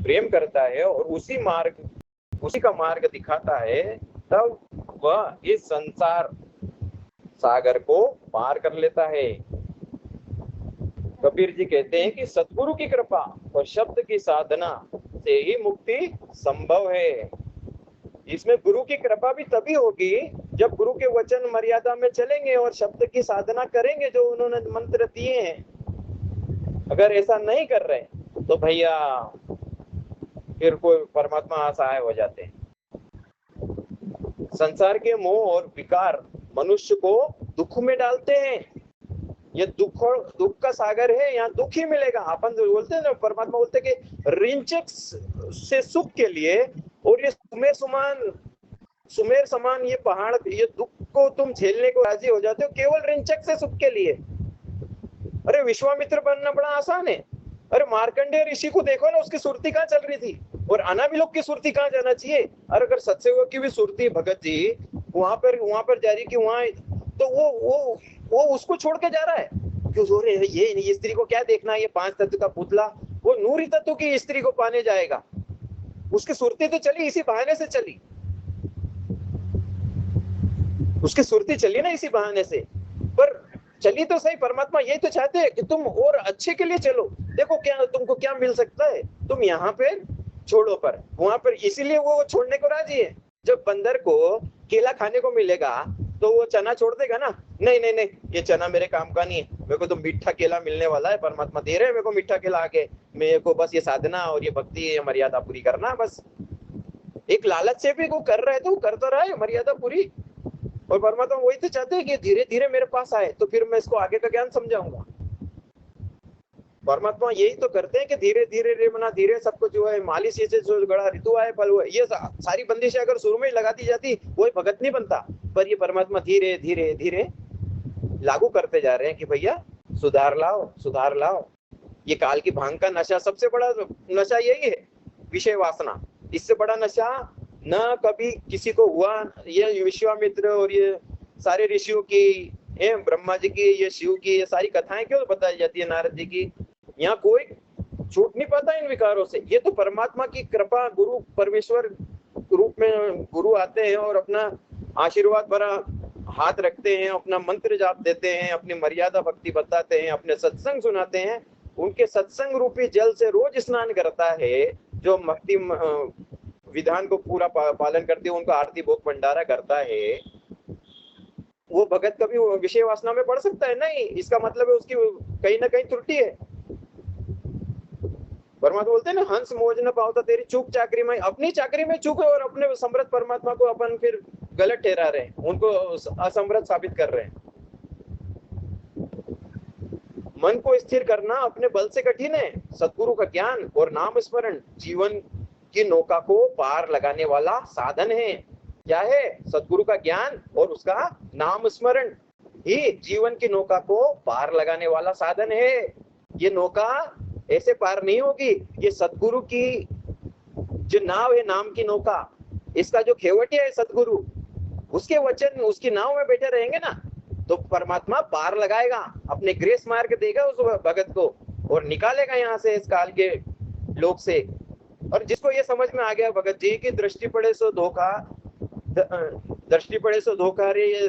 प्रेम करता है और उसी का मार्ग दिखाता है, तब वह इस संसार सागर को पार कर लेता है। कबीर जी कहते हैं कि सतगुरु की कृपा और शब्द की साधना से ही मुक्ति संभव है। इसमें गुरु की कृपा भी तभी होगी जब गुरु के वचन मर्यादा में चलेंगे और शब्द की साधना करेंगे जो उन्होंने मंत्र दिए हैं। अगर ऐसा नहीं कर रहे तो भैया फिर कोई परमात्मा असहाय हो जाते हैं। संसार के मोह और विकार मनुष्य को दुख में डालते हैं। ये दुख का सागर है, यहाँ दुख ही मिलेगा। अपन जो बोलते हैं ना, परमात्मा बोलते हैं कि रिंचक से सुख के लिए, और ये सुमेर समान ये पहाड़, ये दुख को तुम झेलने को राजी हो जाते हो केवल रिंचक से सुख के लिए। अरे विश्वामित्र बनना बड़ा आसान है। अरे मार्कंडेय ऋषि को देखो ना, उसकी सुरती कहाँ चल रही थी, और अनाबिलोक की सुरती कहाँ जाना चाहिए। अरे अगर सत्संग की भी सुरती भगत जी वहां पर जा रही कि वहां, तो वो उसको छोड़ के जा रहा है क्यों? ये स्त्री को क्या देखना है, ये 5 तत्व का पुतला, वो नूरी तत्व की स्त्री को पाने जाएगा। उसकी सुरती तो चली, इसी बहाने से चली, उसकी सुरती चली ना इसी बहाने से। पर चली तो सही, परमात्मा यही तो चाहते हैं कि तुम और अच्छे के लिए चलो। देखो क्या तुमको क्या मिल सकता है, तुम यहाँ पे छोड़ो पर वहां पर, इसीलिए वो छोड़ने को राजी है। जब बंदर को केला खाने को मिलेगा तो वो चना छोड़ देगा ना? नहीं नहीं नहीं, ये चना मेरे काम का नहीं है, मेरे को तो मीठा केला मिलने वाला है, परमात्मा दे रहे हैं मेरे को मीठा केला आके, मेरे को बस ये साधना और ये भक्ति ये मर्यादा पूरी करना। बस एक लालच से भी वो कर रहा है तो वो कर तो रहा है मर्यादा पूरी, और परमात्मा वही तो चाहते हैं कि धीरे धीरे मेरे पास आए तो फिर मैं इसको आगे का ज्ञान समझाऊंगा। परमात्मा यही तो करते हैं कि धीरे धीरे रे मना धीरे सबको जो है मालिश से जो गड़ा ऋतु आए फल हुए, ये सारी बंदिशें अगर शुरू में ही लगा दी जाती वही भगत नहीं बनता। पर ये परमात्मा धीरे धीरे धीरे लागू करते जा रहे हैं कि भैया सुधार लाओ। ये काल की भांग का नशा, सबसे बड़ा नशा यही है, विषय वासना। इससे बड़ा नशा न कभी किसी को हुआ। ये विश्वामित्र और ये सारे ऋषियों की, ब्रह्मा जी की, ये शिव की, ये सारी कथाएं क्यों बताई जाती है, नारद जी की? यहाँ कोई छूट नहीं पाता इन विकारों से। ये तो परमात्मा की कृपा, गुरु परमेश्वर रूप में गुरु आते हैं और अपना आशीर्वाद भरा हाथ रखते हैं, अपना मंत्र जाप देते हैं, अपनी मर्यादा भक्ति बताते हैं, अपने सत्संग सुनाते हैं। उनके सत्संग रूपी जल से रोज स्नान करता है जो भक्ति विधान को पूरा पालन करते हैं, उनका आरती भोग भंडारा करता है। वो भगत कभी विषय वासना में पड़ सकता है? नहीं। इसका मतलब है उसकी कहीं ना कहीं त्रुटि है। परमात्मा बोलते हैं ना, हंस मौज न पाओ तो तेरी चूक चाकरी में। अपनी चाकरी में चूक है और अपने समर्थ परमात्मा को अपन फिर गलत ठहरा रहे हैं, उनको असमर्थ साबित कर रहे हैं। मन को स्थिर करना अपने बल से कठिन है। सतगुरु का ज्ञान और नाम स्मरण जीवन की नौका को पार लगाने वाला साधन है। क्या है? सतगुरु का ज्ञान और उसका नाम स्मरण ही जीवन की नौका को पार लगाने वाला साधन है। ये नौका ऐसे पार नहीं होगी। ये सतगुरु की जो नाव है, नाम की नौका, इसका जो खेवटिया है सतगुरु, उसके वचन उसकी नाव में बैठे रहेंगे ना, तो परमात्मा पार लगाएगा, अपने ग्रेस मार्ग देगा उस भगत को और निकालेगा यहाँ से, इस काल के लोक से। और जिसको ये समझ में आ गया भगत जी की दृष्टि पड़े सो धोखा रे, ये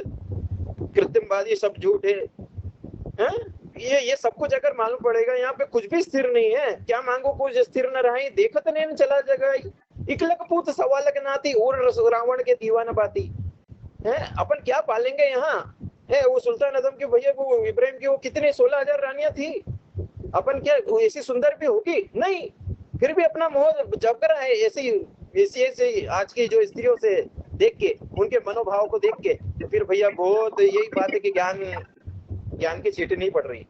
कृत्रिमवादी सब झूठ है, ये सब कुछ अगर मालूम पड़ेगा, यहाँ पे कुछ भी स्थिर नहीं है। क्या मांगो कुछ स्थिर न रहा, देखत नहीं चला जगह, इकलक पूत सवालक नाती और रावण के दीवाना बाती है। अपन क्या पालेंगे यहाँ है? वो सुल्तान आजम की भैया वो इब्राहिम की वो कितने 16,000 रानियां थी, अपन क्या ऐसी सुंदर भी होगी? नहीं। फिर भी अपना मोह जग रहा है ऐसी आज की जो स्त्रियों से देख के, उनके मनोभाव को देख के। तो फिर भैया बहुत यही बात है कि ज्ञान की चीटी नहीं पड़ रही,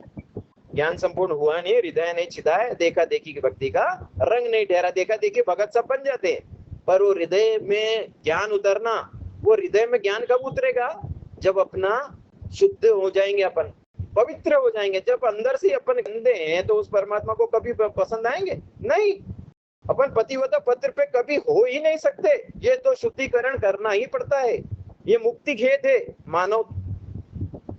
ज्ञान संपूर्ण हुआ नहीं, हृदय नहीं छिदा है, देखा देखी की भक्ति का रंग नहीं ठहरा। देखा देखी भगत सब बन जाते हैं, पर वो हृदय में ज्ञान उतरना, वो हृदय में ज्ञान कब उतरेगा? जब अपना शुद्ध हो जाएंगे, अपन पवित्र हो जाएंगे। जब अंदर से अपन गंदे हैं तो उस परमात्मा को कभी पसंद आएंगे? नहीं। अपन पतिव्रता पत्र पे कभी हो ही नहीं सकते। ये तो शुद्धिकरण करना ही पड़ता है। ये मुक्ति खेत है मानव।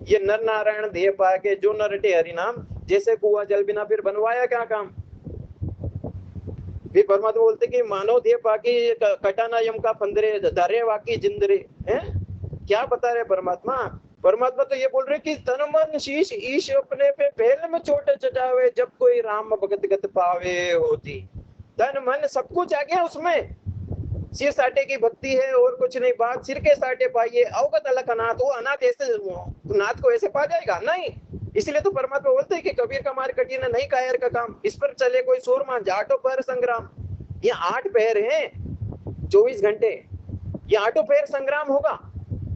ये नर नारायण देह पाके जो न रटे हरि नाम, जैसे कुआं जल बिना फिर बनवाया क्या काम? फिर परमात्मा बोलते कि मानव देह पाकी कटाना यम का फंदरे धरे वाकी जिंदरे हैं। क्या बता रहे परमात्मा? परमात्मा तो ये बोल रहे कि तन मन शीश ईश अपने पे पहले में चोट चटावे, जब कोई राम भगत गत पावे होती। तन मन सब कुछ आ गया उसमें। सिर साटे की भक्ति है और कुछ नहीं, बात सिर के साटे पाइए अवगत अलग अनाथ। वो अनाथ ऐसे नाथ को ऐसे पा जाएगा नहीं। इसलिए तो परमात्मा बोलते हैं कि कबीर का मार्ग कठिन नहीं कायर का काम, इस पर चले कोई सूरमा जाटो पर संग्राम। ये 8 पैर हैं 24 घंटे, ये 8 पैर संग्राम होगा।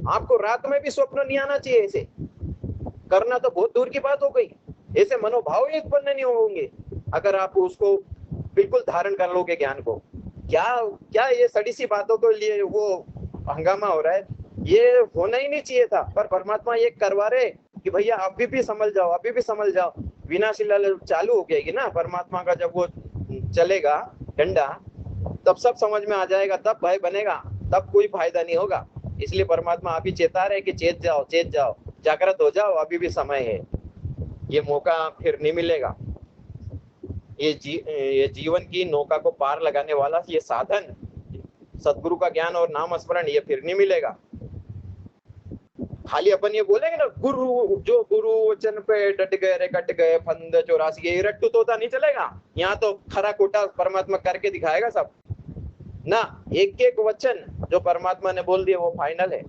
आपको रात में भी स्वप्न नहीं आना चाहिए, ऐसे करना तो बहुत दूर की बात हो गई। ऐसे मनोभाव ही उत्पन्न नहीं होंगे अगर आप उसको बिल्कुल धारण कर लोगे ज्ञान को। क्या क्या ये सड़ी सी बातों के लिए वो हंगामा हो रहा है, ये होना ही नहीं चाहिए था। पर परमात्मा ये करवा रहे कि भैया अभी भी समझ जाओ, अभी भी समझ जाओ। विनाशिला चालू हो जाएगी ना परमात्मा का, जब वो चलेगा डंडा तब सब समझ में आ जाएगा, तब भय बनेगा, तब कोई फायदा नहीं होगा। इसलिए परमात्मा अभी चेता रहे कि चेत जाओ, चेत जाओ, जागृत हो जाओ, अभी भी समय है, ये मौका फिर नहीं मिलेगा। ये जीवन की नौका को पार लगाने वाला ये साधन सदगुरु का ज्ञान और नाम स्मरण, ये फिर नहीं मिलेगा। खाली अपन ये बोलेंगे ना गुरु, जो गुरु वचन पे डट गए रे कट गए फंद 84, ये रट्टू तोता नहीं चलेगा। यहाँ तो खरा खोटा परमात्मा करके दिखाएगा सब ना। एक एक वचन जो परमात्मा ने बोल दिया वो फाइनल है।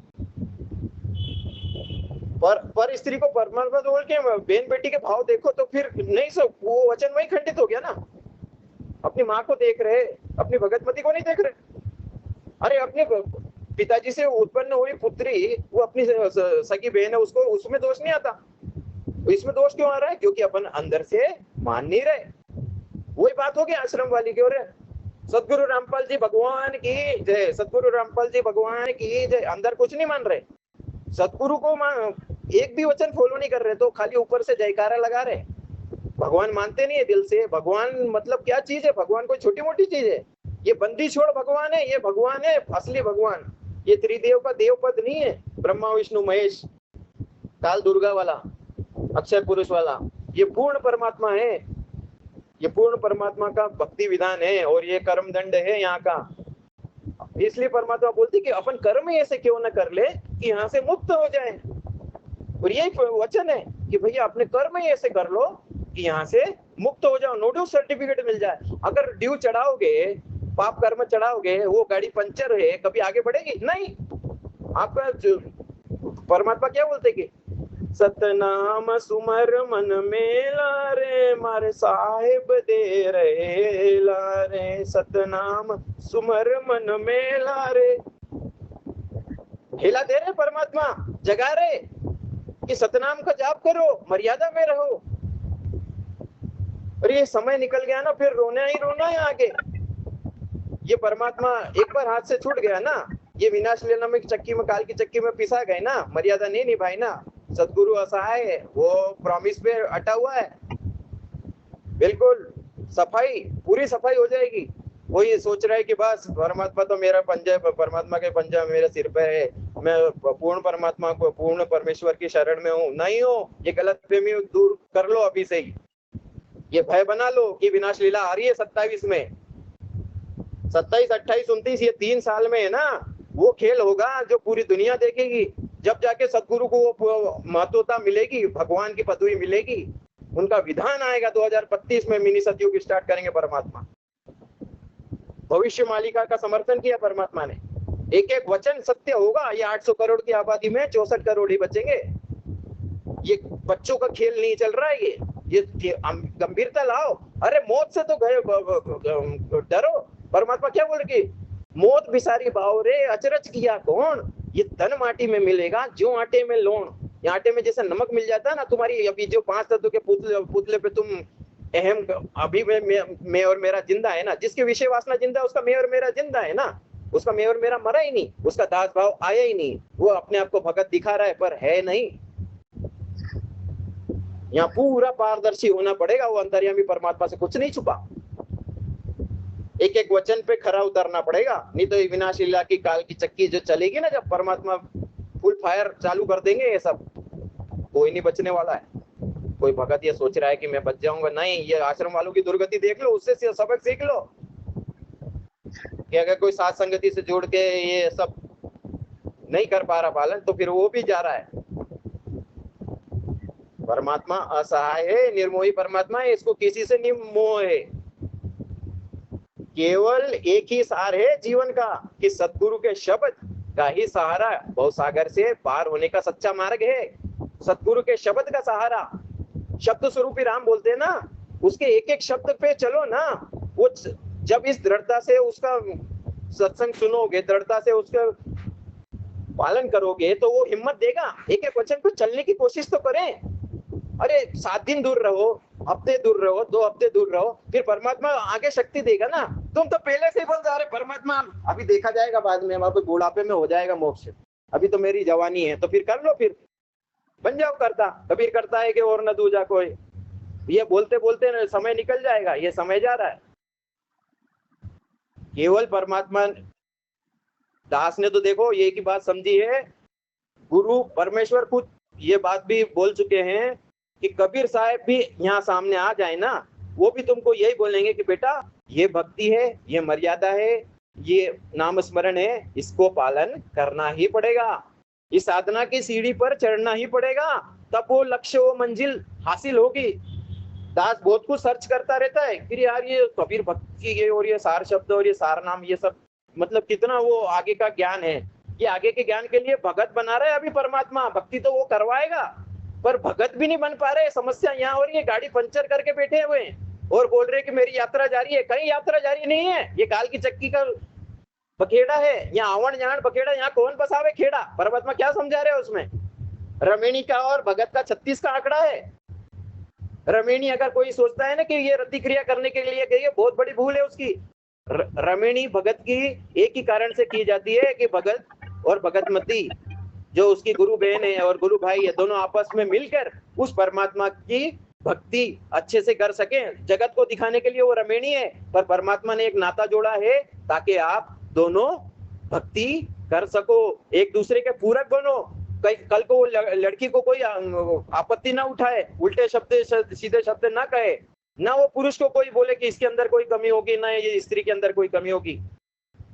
पर स्त्री को परमात्मा तो बोल के बेन बेटी के भाव देखो तो फिर नहीं, सब वो वचन वही खंडित हो गया ना। अपनी माँ को देख रहे, अपनी भगतमती को नहीं देख रहे। अरे अपने पिताजी से उत्पन्न हुई पुत्री वो अपनी सगी बहन है, उसको उसमें दोष नहीं आता। इसमें दोष क्यों आ रहा है? क्योंकि अपन अंदर से मान नहीं रहे। वही बात हो गई आश्रम वाली की। और सदगुरु रामपाल जी भगवान की जय, सदगुरु रामपाल जी भगवान की जय। अंदर कुछ नहीं मान रहे, सदगुरु को एक भी वचन फॉलो नहीं कर रहे, तो खाली ऊपर से जयकारा लगा रहे। भगवान मानते नहीं है दिल से। भगवान मतलब क्या चीज है? भगवान कोई छोटी मोटी चीज है? ये बंदी छोड़ भगवान है, ये भगवान है असली भगवान। ये त्रिदेव का देव पद नहीं है, ब्रह्मा विष्णु महेश काल दुर्गा वाला, अक्षय पुरुष वाला। ये पूर्ण परमात्मा है, ये पूर्ण परमात्मा का भक्ति विधान है और ये कर्म दंड है यहाँ का। इसलिए परमात्मा बोलती कि अपन कर्म ही ऐसे क्यों न कर ले कि यहाँ से मुक्त हो जाए। और यही वचन है कि भैया अपने कर्म ही ऐसे कर लो कि यहाँ से मुक्त हो जाओ, नो ड्यू सर्टिफिकेट मिल जाए। अगर ड्यू चढ़ाओगे, पाप कर्म चढ़ाओगे, वो गाड़ी पंचर है, कभी आगे बढ़ेगी नहीं। आपका परमात्मा क्या बोलते कि सतनाम सुमर मन में लारे मारे साहिब दे रहे लारे, सतनाम सुमर मन में लारे। हिला दे रहे परमात्मा, जगा रहे कि सतनाम का जाप करो, मर्यादा में रहो। और ये समय निकल गया ना, फिर रोना ही रोना है आगे। ये परमात्मा एक बार हाथ से छूट गया ना, ये विनाश लेना में चक्की में, काल की चक्की में पिसा गए ना, मर्यादा नहीं निभाई ना। सदगुरु असहाय है, वो प्रॉमिस पे अटा हुआ है, बिल्कुल सफाई, पूरी सफाई हो जाएगी। वो ये सोच रहा है कि बस परमात्मा तो मेरा पंजा, परमात्मा के पंजा मेरे सिर पे है, मैं पूर्ण परमात्मा को, पूर्ण परमेश्वर की शरण में हूँ। नहीं हो, ये गलत फहमी दूर कर लो अभी से ही। ये भय बना लो कि विनाश लीला आ रही है 27 में, 27, 28, 29, ये 3 साल में है ना। वो खेल होगा जो पूरी दुनिया देखेगी, जब जाके सदगुरु को वो महत्वता मिलेगी, भगवान की पदवी मिलेगी, उनका विधान आएगा। 2025 में मिनी सतयुग स्टार्ट करेंगे परमात्मा। भविष्य मालिका का समर्थन किया परमात्मा ने, एक एक वचन सत्य होगा। ये 800 करोड़ की आबादी में 64 करोड़ ही बचेंगे। ये बच्चों का खेल नहीं चल रहा है, ये गंभीरता लाओ। अरे मौत से तो गए डरो। परमात्मा क्या बोल रही? मौत बिसारी बाव रे अचरज किया कौन, ये तन माटी में मिलेगा जो आटे में लोण। ये आटे में जैसे नमक मिल जाता है ना, तुम्हारी अभी जो 5 तत्व के पुतले पे तुम अहम, अभी मैं और मेरा जिंदा है ना, जिसके विषय वासना जिंदा है उसका मैं और मेरा जिंदा है ना, उसका मैं और मेरा मरा ही नहीं, उसका दास भाव आया ही नहीं। वो अपने आप को भगत दिखा रहा है पर है नहीं। यहाँ पूरा पारदर्शी होना पड़ेगा, वो अंतर्यामी परमात्मा से कुछ नहीं छुपा। एक एक वचन पे खरा उतरना पड़ेगा, नहीं तो विनाश लीला की काल की चक्की जो चलेगी ना, जब परमात्मा फुल फायर चालू कर देंगे, ये सब कोई नहीं बचने वाला है। कोई भगत ये सोच रहा है कि मैं बच जाऊंगा, नहीं। ये आश्रम वालों की दुर्गति देख लो, उससे सबक सीख लो। कि अगर कोई साथ संगति से जोड़ के ये सब नहीं कर पा रहा पालन, तो फिर वो भी जा रहा है। परमात्मा असहाय है, निर्मोही परमात्मा है, इसको किसी से नहीं मोह है। केवल एक ही सार है जीवन का कि सतगुरु के शब्द का ही सहारा भवसागर से पार होने का सच्चा मार्ग है। सतगुरु के शब्द का सहारा, शब्द स्वरूपी राम बोलते हैं ना, उसके एक एक शब्द पे चलो ना। वो जब इस दृढ़ता से उसका सत्संग सुनोगे, दृढ़ता से उसका पालन करोगे, तो वो हिम्मत देगा। एक एक वचन पे चलने की कोशिश तो करें। अरे 7 दिन दूर रहो, हफ्ते दूर रहो, 2 हफ्ते दूर रहो, फिर परमात्मा आगे शक्ति देगा ना। तुम तो पहले से ही बोल जा रहे परमात्मा अभी देखा जाएगा, बाद में वहां पे बुढ़ापे में हो जाएगा मोक्ष, अभी तो मेरी जवानी है, तो फिर कर लो, फिर बन जाओ करता। कबीर करता है कि और न दूजा कोई। ये बोलते बोलते समय निकल जाएगा, ये समय जा रहा है। केवल परमात्मा, दास ने तो देखो ये की बात समझी है। गुरु परमेश्वर खुद ये बात भी बोल चुके हैं कि कबीर साहब भी यहाँ सामने आ जाए ना, वो भी तुमको यही बोलेंगे कि बेटा ये भक्ति है, ये मर्यादा है, ये नाम स्मरण है, इसको पालन करना ही पड़ेगा। इस साधना की सीढ़ी पर चढ़ना ही पड़ेगा, तब वो लक्ष्य, वो मंजिल हासिल होगी। दास बहुत कुछ सर्च करता रहता है, फिर यार ये कबीर भक्ति ये और ये सार शब्द और ये सार नाम, ये सब मतलब कितना वो आगे का ज्ञान है। ये आगे के ज्ञान के लिए भगत बना रहा है अभी परमात्मा। भक्ति तो वो करवाएगा, पर भगत भी नहीं बन पा रहे। समस्या यहाँ हो रही है, गाड़ी पंचर करके बैठे हुए हैं और बोल रहे कि मेरी यात्रा जारी है। कहीं यात्रा जारी नहीं है, ये काल की चक्की का बखेड़ा है। यहाँ आवण जान बखेड़ा, यहाँ कौन बसावे खेड़ा। परमात्मा क्या समझा रहे हैं उसमें? रमेणी का और भगत का 36 का आंकड़ा है। रमेणी अगर कोई सोचता है ना कि ये रतिक्रिया करने के लिए गई है, बहुत बड़ी भूल है उसकी। रमेणी भगत की एक ही कारण से की जाती है कि भगत और भगतमती जो उसकी गुरु बहन है और गुरु भाई है, दोनों आपस में मिलकर उस परमात्मा की भक्ति अच्छे से कर सके। जगत को दिखाने के लिए वो रमेणी है, पर परमात्मा ने एक नाता जोड़ा है ताकि आप दोनों भक्ति कर सको, एक दूसरे के पूरक बनो। कल को वो लड़की को कोई आपत्ति ना उठाए, उल्टे शब्द सीधे शब्द ना कहे, ना वो पुरुष को कोई बोले कि इसके अंदर कोई कमी होगी, ना ये स्त्री के अंदर कोई कमी होगी।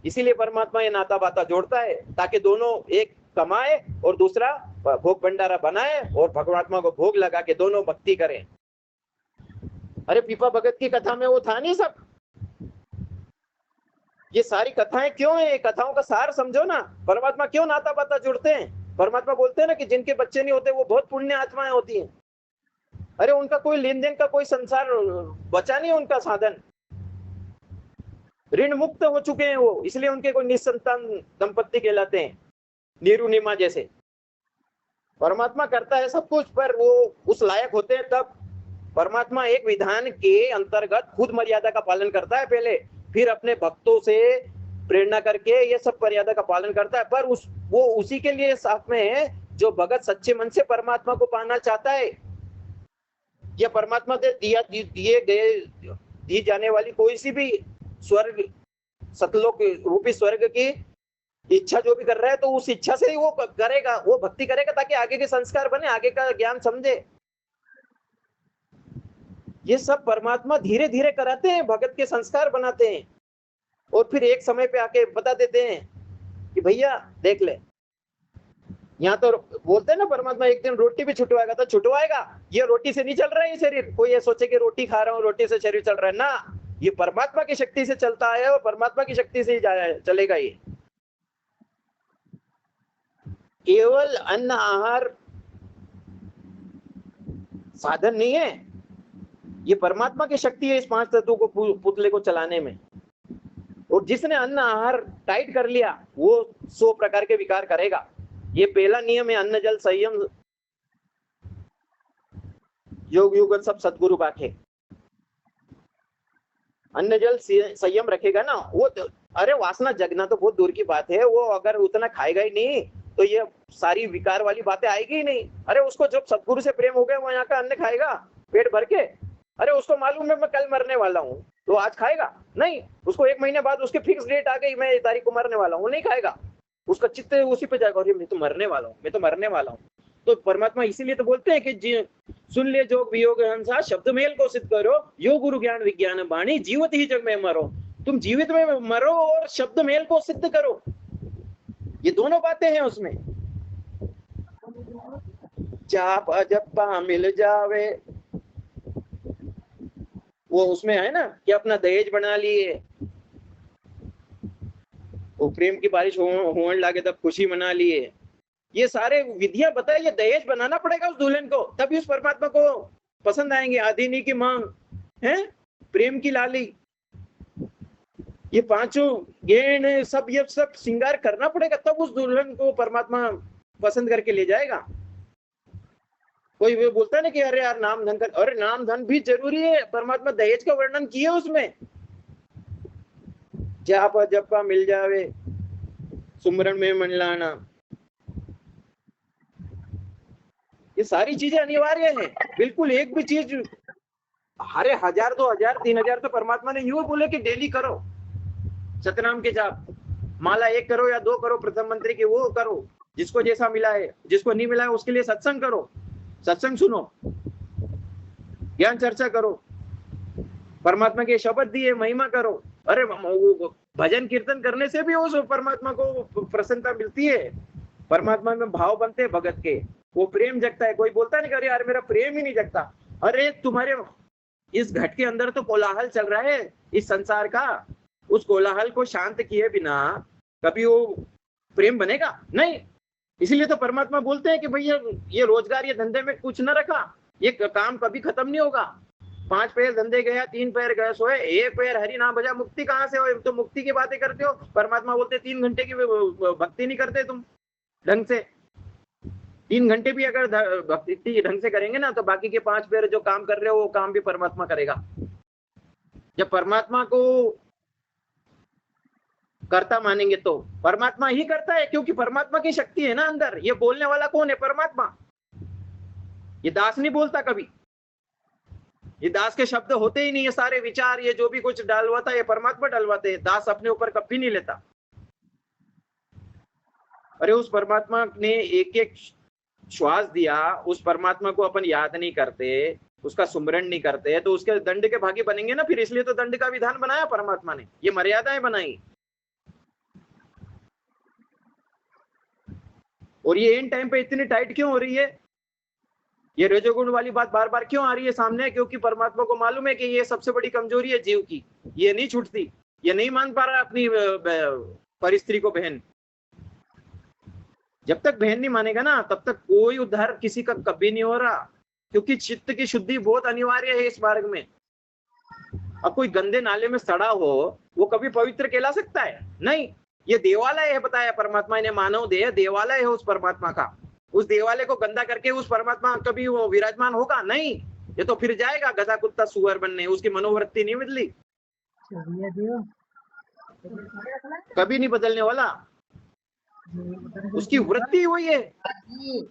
इसीलिए परमात्मा ये नाता बाता जोड़ता है ताकि दोनों, एक कमाए और दूसरा भोग भंडारा बनाए और परमात्मा को भोग लगा के दोनों भक्ति करें। अरे पीपा भगत की कथा में वो था नहीं सब? ये सारी कथाएं क्यों है? कथाओं का सार समझो ना। परमात्मा क्यों नाता बाता जुड़ते हैं? परमात्मा बोलते हैं ना कि जिनके बच्चे नहीं होते वो बहुत पुण्य आत्माएं होती हैं। अरे उनका कोई लेन देन का कोई संसार बचा नहीं, उनका साधन ऋण मुक्त हो चुके हैं वो, इसलिए उनके कोई निसंतान दंपत्ति कहलाते हैं, नीरू नीमा जैसे। परमात्मा करता है सब कुछ, पर वो उस लायक होते हैं तब। परमात्मा एक विधान के अंतर्गत खुद मर्यादा का पालन करता है पहले, फिर अपने भक्तों से प्रेरणा करके ये सब मर्यादा का पालन करता है। पर वो उसी के लिए साथ में है जो भगत सच्चे मन से परमात्मा को पाना चाहता है। यह परमात्मा से दी जाने वाली कोई सी भी स्वर्ग, सतलोक रूपी स्वर्ग की इच्छा जो भी कर रहा है, तो उस इच्छा से ही वो करेगा, वो भक्ति करेगा ताकि आगे के संस्कार बने, आगे का ज्ञान समझे। ये सब परमात्मा धीरे धीरे कराते हैं, भगत के संस्कार बनाते हैं और फिर एक समय पे आके बता देते हैं कि भैया देख ले। यहाँ तो बोलते हैं ना परमात्मा एक दिन रोटी भी छुटवाएगा, तो छुटवाएगा। ये रोटी से नहीं चल रहा है ये शरीर। कोई ये सोचे कि रोटी खा रहा हूँ, रोटी से शरीर चल रहा है ना, ये परमात्मा की शक्ति से चलता है और परमात्मा की शक्ति से ही चलेगा। ये केवल अन्न आहार साधन नहीं है, ये परमात्मा की शक्ति है इस 5 तत्वों को पुतले को चलाने में। और जिसने अन्न आहार टाइट कर लिया वो 100 प्रकार के विकार करेगा। ये पहला नियम है, अन्न जल संयम योग युगत सब सतगुरु बाटे। अन्न जल संयम रखेगा ना वो, अरे वासना जगना तो बहुत दूर की बात है, वो अगर उतना खाएगा ही नहीं तो ये सारी विकार वाली बातें आएगी ही नहीं। अरे उसको जब सतगुरु से प्रेम हो गया वो यहाँ का अन्न खाएगा पेट भर के? अरे उसको मालूम है मैं कल मरने वाला हूँ, तो आज खाएगा नहीं? उसको 1 महीने बाद उसकी फिक्स डेट आ गई, मैं तारीख को मरने वाला हूँ, नहीं खाएगा। उसका चित्त उसी पे जाएगा, अरे मैं तो मरने वाला हूँ, मैं तो मरने वाला हूँ। तो परमात्मा इसीलिए तो बोलते हैं कि सुन ले जोग वियोग हंसा, शब्द मेल को सिद्ध करो, यो गुरु ज्ञान विज्ञान बाणी, जीवत ही जग में मरो। तुम जीवित में मरो और शब्द मेल को सिद्ध करो, ये दोनों बातें हैं उसमें। जाप अजप्पा मिल जावे, वो उसमें है ना कि अपना दहेज बना लिए, वो प्रेम की बारिश होने लगे तब खुशी मना लिए, ये सारे विधियां बताए, ये दहेज बनाना पड़ेगा उस दुल्हन को, तभी उस परमात्मा को पसंद आएंगे। आदिनी की मांग है, प्रेम की लाली, ये पांचों गेण सब, ये सब श्रृंगार करना पड़ेगा, तब उस दुल्हन को परमात्मा पसंद करके ले जाएगा। कोई वो बोलता है ना कि अरे यार नाम धन कर, अरे नाम धन भी जरूरी है, परमात्मा दहेज का वर्णन किया उसमें। जाप जप्पा मिल जावे, सुमरन में मन लाना, ये सारी चीजें अनिवार्य हैं। बिल्कुल एक भी चीज, अरे 1000 2000 3000 तो परमात्मा ने यूं बोले कि डेली करो सतनाम के जाप, माला 1 करो या 2 करो प्रथम मंत्री की, वो करो, जिसको जैसा मिला है, जिसको नहीं मिला है उसके लिए सत्संग करो, सत्संग सुनो, ज्ञान चर्चा करो, परमात्मा के शब्द दिए महिमा करो। अरे भजन कीर्तन करने से भी उस परमात्मा को प्रसन्नता मिलती है, परमात्मा में भाव बनते हैं भगत के, वो प्रेम जगता है। कोई बोलता नहीं, अरे यार मेरा प्रेम ही नहीं जगता, अरे तुम्हारे इस घट के अंदर तो कोलाहल चल रहा है इस संसार का, उस कोलाहल को शांत किए बिना कभी वो प्रेम बनेगा नहीं। इसीलिए तो परमात्मा बोलते हैं कि भैया ये रोजगार, ये धंधे में कुछ न रखा, ये काम कभी खत्म नहीं होगा। 5 पैर धंधे गया, 3 पैर गए सोए, 1 पैर हरि नाम भजा, मुक्ति कहाँ से हो? तो मुक्ति की बातें करते हो, परमात्मा बोलते 3 घंटे की भक्ति नहीं करते तुम ढंग से। 3 घंटे भी अगर भक्ति ढंग से करेंगे ना, तो बाकी के 5 पैर जो काम कर रहे हो वो काम भी परमात्मा करेगा। जब परमात्मा को करता मानेंगे तो परमात्मा ही करता है, क्योंकि परमात्मा की शक्ति है ना अंदर। ये बोलने वाला कौन है? परमात्मा। ये दास नहीं बोलता कभी, ये दास के शब्द होते ही नहीं, ये सारे विचार, ये जो भी कुछ डालवाता है ये परमात्मा डालवाते हैं, दास अपने ऊपर कभी नहीं लेता। अरे उस परमात्मा ने एक एक श्वास दिया, उस परमात्मा को अपन याद नहीं करते, उसका सुमरण नहीं करते, तो उसके दंड के भागी बनेंगे ना फिर। इसलिए तो दंड का विधान बनाया परमात्मा ने, ये मर्यादाएं बनाई। और ये इन टाइम पे इतनी टाइट क्यों हो रही है? ये रजोगुण वाली बात बार बार क्यों आ रही है सामने? क्योंकि परमात्मा को मालूम है कि ये सबसे बड़ी कमजोरी है जीव की, ये नहीं छूटती, ये नहीं मान पा रहा अपनी परिस्त्री को बहन। जब तक बहन नहीं मानेगा ना, तब तक कोई उद्धार किसी का कभी नहीं हो रहा, क्योंकि चित्त की शुद्धि बहुत अनिवार्य है इस मार्ग में। अब कोई गंदे नाले में सड़ा हो, वो कभी पवित्र कहला सकता है? नहीं। ये देवालय है, बताया परमात्मा ने, मानव देह देवालय है उस परमात्मा का। उस देवालय को गंदा करके उस परमात्मा कभी वो विराजमान होगा? नहीं। ये तो फिर जाएगा गधा कुत्ता सुअर बनने, उसकी मनोवृत्ति नहीं बदली, कभी नहीं बदलने वाला। उसकी वृत्ति वही है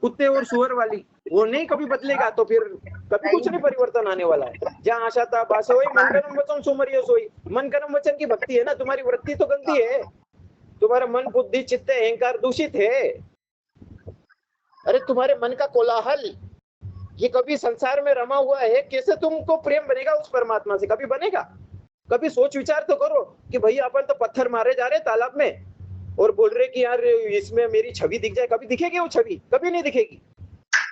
कुत्ते और सुअर वाली, वो नहीं कभी बदलेगा, तो फिर कभी कुछ नहीं परिवर्तन आने वाला है। जहाँ आशा था बास होई, मन कर्म वचन सुमरियो सोई। मन कर्म वचन की भक्ति है ना, तुम्हारी वृत्ति तो गंदी है, तुम्हारा मन बुद्धि चित्त अहंकार दूषित है। अरे तुम्हारे मन का कोलाहल ये कभी संसार में रमा हुआ है, कैसे तुमको प्रेम बनेगा उस परमात्मा से? कभी बनेगा? कभी सोच विचार तो करो कि भैया अपन तो पत्थर मारे जा रहे तालाब में और बोल रहे कि यार इसमें मेरी छवि दिख जाए। कभी दिखेगी वो छवि? कभी नहीं दिखेगी।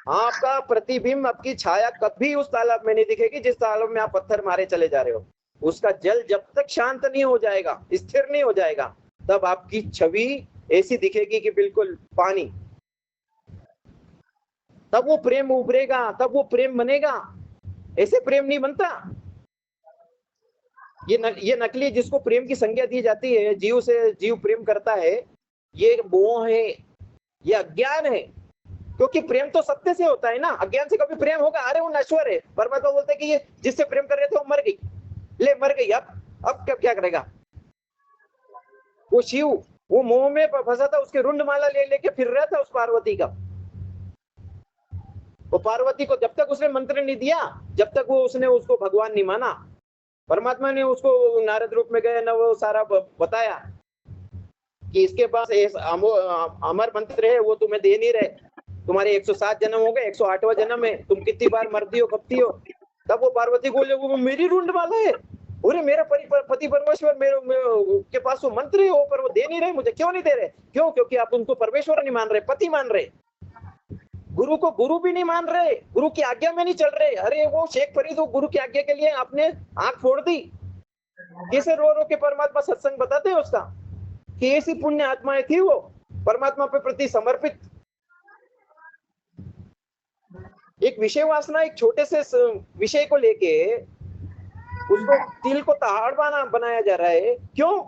आपका प्रतिबिंब, आपकी छाया कभी उस तालाब में नहीं दिखेगी जिस तालाब में आप पत्थर मारे चले जा रहे हो। उसका जल जब तक शांत नहीं हो जाएगा, स्थिर नहीं हो जाएगा, तब आपकी छवि ऐसी दिखेगी कि बिल्कुल पानी। तब वो प्रेम उभरेगा, तब वो प्रेम बनेगा। ऐसे प्रेम नहीं बनता। ये नकली जिसको प्रेम की संज्ञा दी जाती है, जीव से जीव प्रेम करता है, ये मोह है, ये अज्ञान है। क्योंकि प्रेम तो सत्य से होता है ना, अज्ञान से कभी प्रेम होगा? अरे वो नश्वर है। परमात्मा बोलते हैं कि ये जिससे प्रेम कर रहे थे वो मर गई, ले मर गई, अब क्या करेगा? वो शिव वो मोह में फंसा था, उसके रुंड माला ले लेके फिर रहा था उस पार्वती का। वो पार्वती को जब तक उसने मंत्र नहीं दिया, जब तक वो उसने उसको भगवान नहीं माना। परमात्मा ने उसको नारद रूप में गए ना, वो सारा बताया कि इसके पास अमर मंत्र है, वो तुम्हें दे नहीं रहे। तुम्हारे 107 जन्म हो गए, 108वां जन्म है, तुम कितनी बार मरती हो कपती हो। तब वो पार्वती बोले वो मेरी रुंड माला है, अरे मेरा पति परमेश्वर के पास वो मंत्र है, वो पर वो दे नहीं रहे मुझे। क्यों नहीं दे रहे? क्यों? क्योंकि आप उनको परमेश्वर नहीं मान रहे, पति मान रहे, गुरु को गुरु भी नहीं मान रहे, गुरु की आज्ञा में नहीं चल रहे। अरे वो शेख फरीद, वो गुरु की आज्ञा के लिए आपने आंख फोड़ दी। कैसे रो रो के परमात्मा सत्संग बताते हैं उसका, कि ऐसी पुण्य आत्माएं थी वो परमात्मा पे प्रति समर्पित। एक विषय वासना, एक छोटे से विषय को लेके उसको तिल को पहाड़ बनाया जा रहा है। क्यों?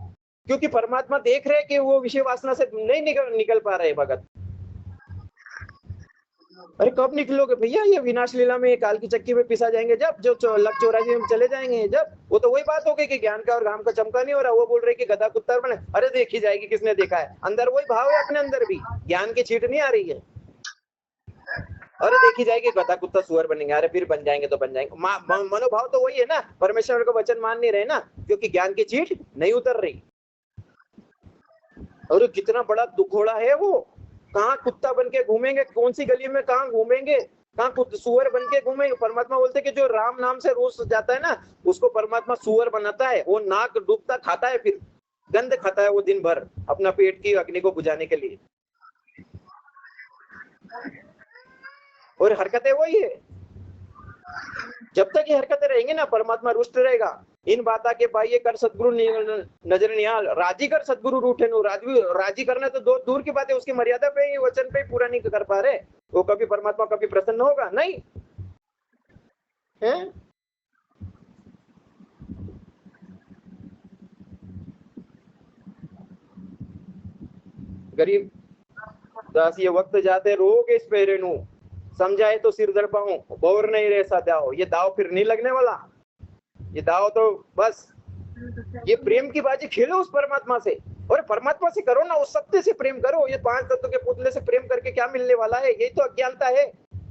क्योंकि परमात्मा देख रहे कि वो विषय वासना से नहीं निकल पा रहे भगत। अरे कब निकलोगे भैया? ये विनाश लीला में काल की चक्की में पिसा जाएंगे जब, जो 184 में चले जाएंगे जब। वो तो वही बात हो गई कि ज्ञान का और घाम का चमका नहीं हो रहा। वो बोल रहे कि गधा कुत्ता बने। अरे देखी जाएगी, किसने देखा है? अंदर वही भाव है, अपने अंदर भी ज्ञान की छीट नहीं आ रही है। अरे देखी जाएगी, गधा कुत्ता सुअर बनेंगे। अरे फिर बन जाएंगे तो बन जाएंगे। मनोभाव तो वही है ना, परमेश्वर का वचन मान नहीं रहे ना, क्योंकि ज्ञान की चीट नहीं उतर रही। और कितना बड़ा दुखोड़ा है वो। कहाँ कुत्ता बन के घूमेंगे, कौन सी गली में कहाँ घूमेंगे, कहाँ सुअर बन के घूमेंगे। परमात्मा बोलते कि जो राम नाम से रोज जाता है ना, उसको परमात्मा सुअर बनाता है। वो नाक डूबता खाता है, फिर गंध खाता है वो दिन भर अपना पेट की अग्नि को बुझाने के लिए। और हरकतें वही है। जब तक ये हरकतें रहेंगी ना, परमात्मा रुष्ट रहेगा। इन बाता के बाह्य कर सदगुरु नजर निहाल, राजी कर सदगुरु रूठे नु। राजी करना तो दूर की बात है, उसकी मर्यादा पे ही, वचन पे ही पूरा नहीं कर पा रहे। वो कभी परमात्मा कभी प्रसन्न होगा नहीं है। गरीब दास ये वक्त जाते रोगे इस पेरे नु, समझाए तो सिर दर पाऊं, बोर नहीं रह सा दाव। ये दाव फिर नहीं लगने वाला। ये दाव तो बस ये प्रेम की बाजी खेलो उस परमात्मा से। और परमात्मा से करो ना, उस सत्य से प्रेम करो। ये 5 तत्व के पुतले से प्रेम करके क्या मिलने वाला है? यही तो अज्ञानता है।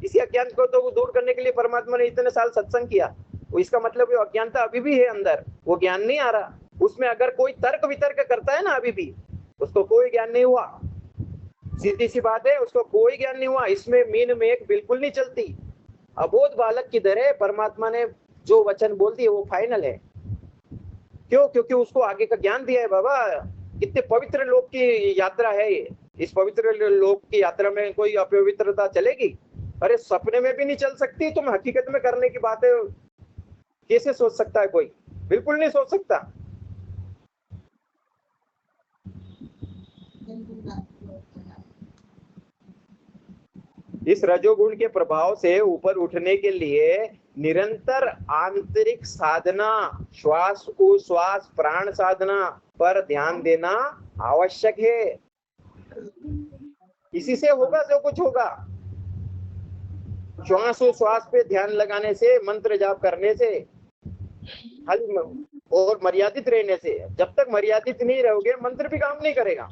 इसी अज्ञान को तो दूर करने के लिए परमात्मा ने इतने साल सत्संग किया। वो इसका मतलब ये अज्ञानता अभी भी है अंदर, वो ज्ञान नहीं आ रहा उसमें। अगर कोई तर्क वितर्क करता है ना अभी भी, उसको कोई ज्ञान नहीं हुआ। सीधी सी बात है, उसको कोई ज्ञान नहीं हुआ। इसमें मीन में एक बिल्कुल नहीं चलती। अबोध बालक की तरह परमात्मा ने जो वचन बोल दिए वो फाइनल है। क्यों? क्योंकि उसको आगे का ज्ञान दिया है। बाबा कितने पवित्र लोक की यात्रा है ये। इस पवित्र लोक की यात्रा में कोई अपवित्रता चलेगी? अरे सपने में भी नहीं चल सकती। तुम हकीकत में करने की बात है, कैसे सोच सकता है कोई? बिल्कुल नहीं सोच सकता। इस रजोगुण के प्रभाव से ऊपर उठने के लिए निरंतर आंतरिक साधना, श्वास को श्वास प्राण साधना पर ध्यान देना आवश्यक है। इसी से होगा जो कुछ होगा। श्वास पे ध्यान लगाने से, मंत्र जाप करने से, और मर्यादित रहने से। जब तक मर्यादित नहीं रहोगे, मंत्र भी काम नहीं करेगा।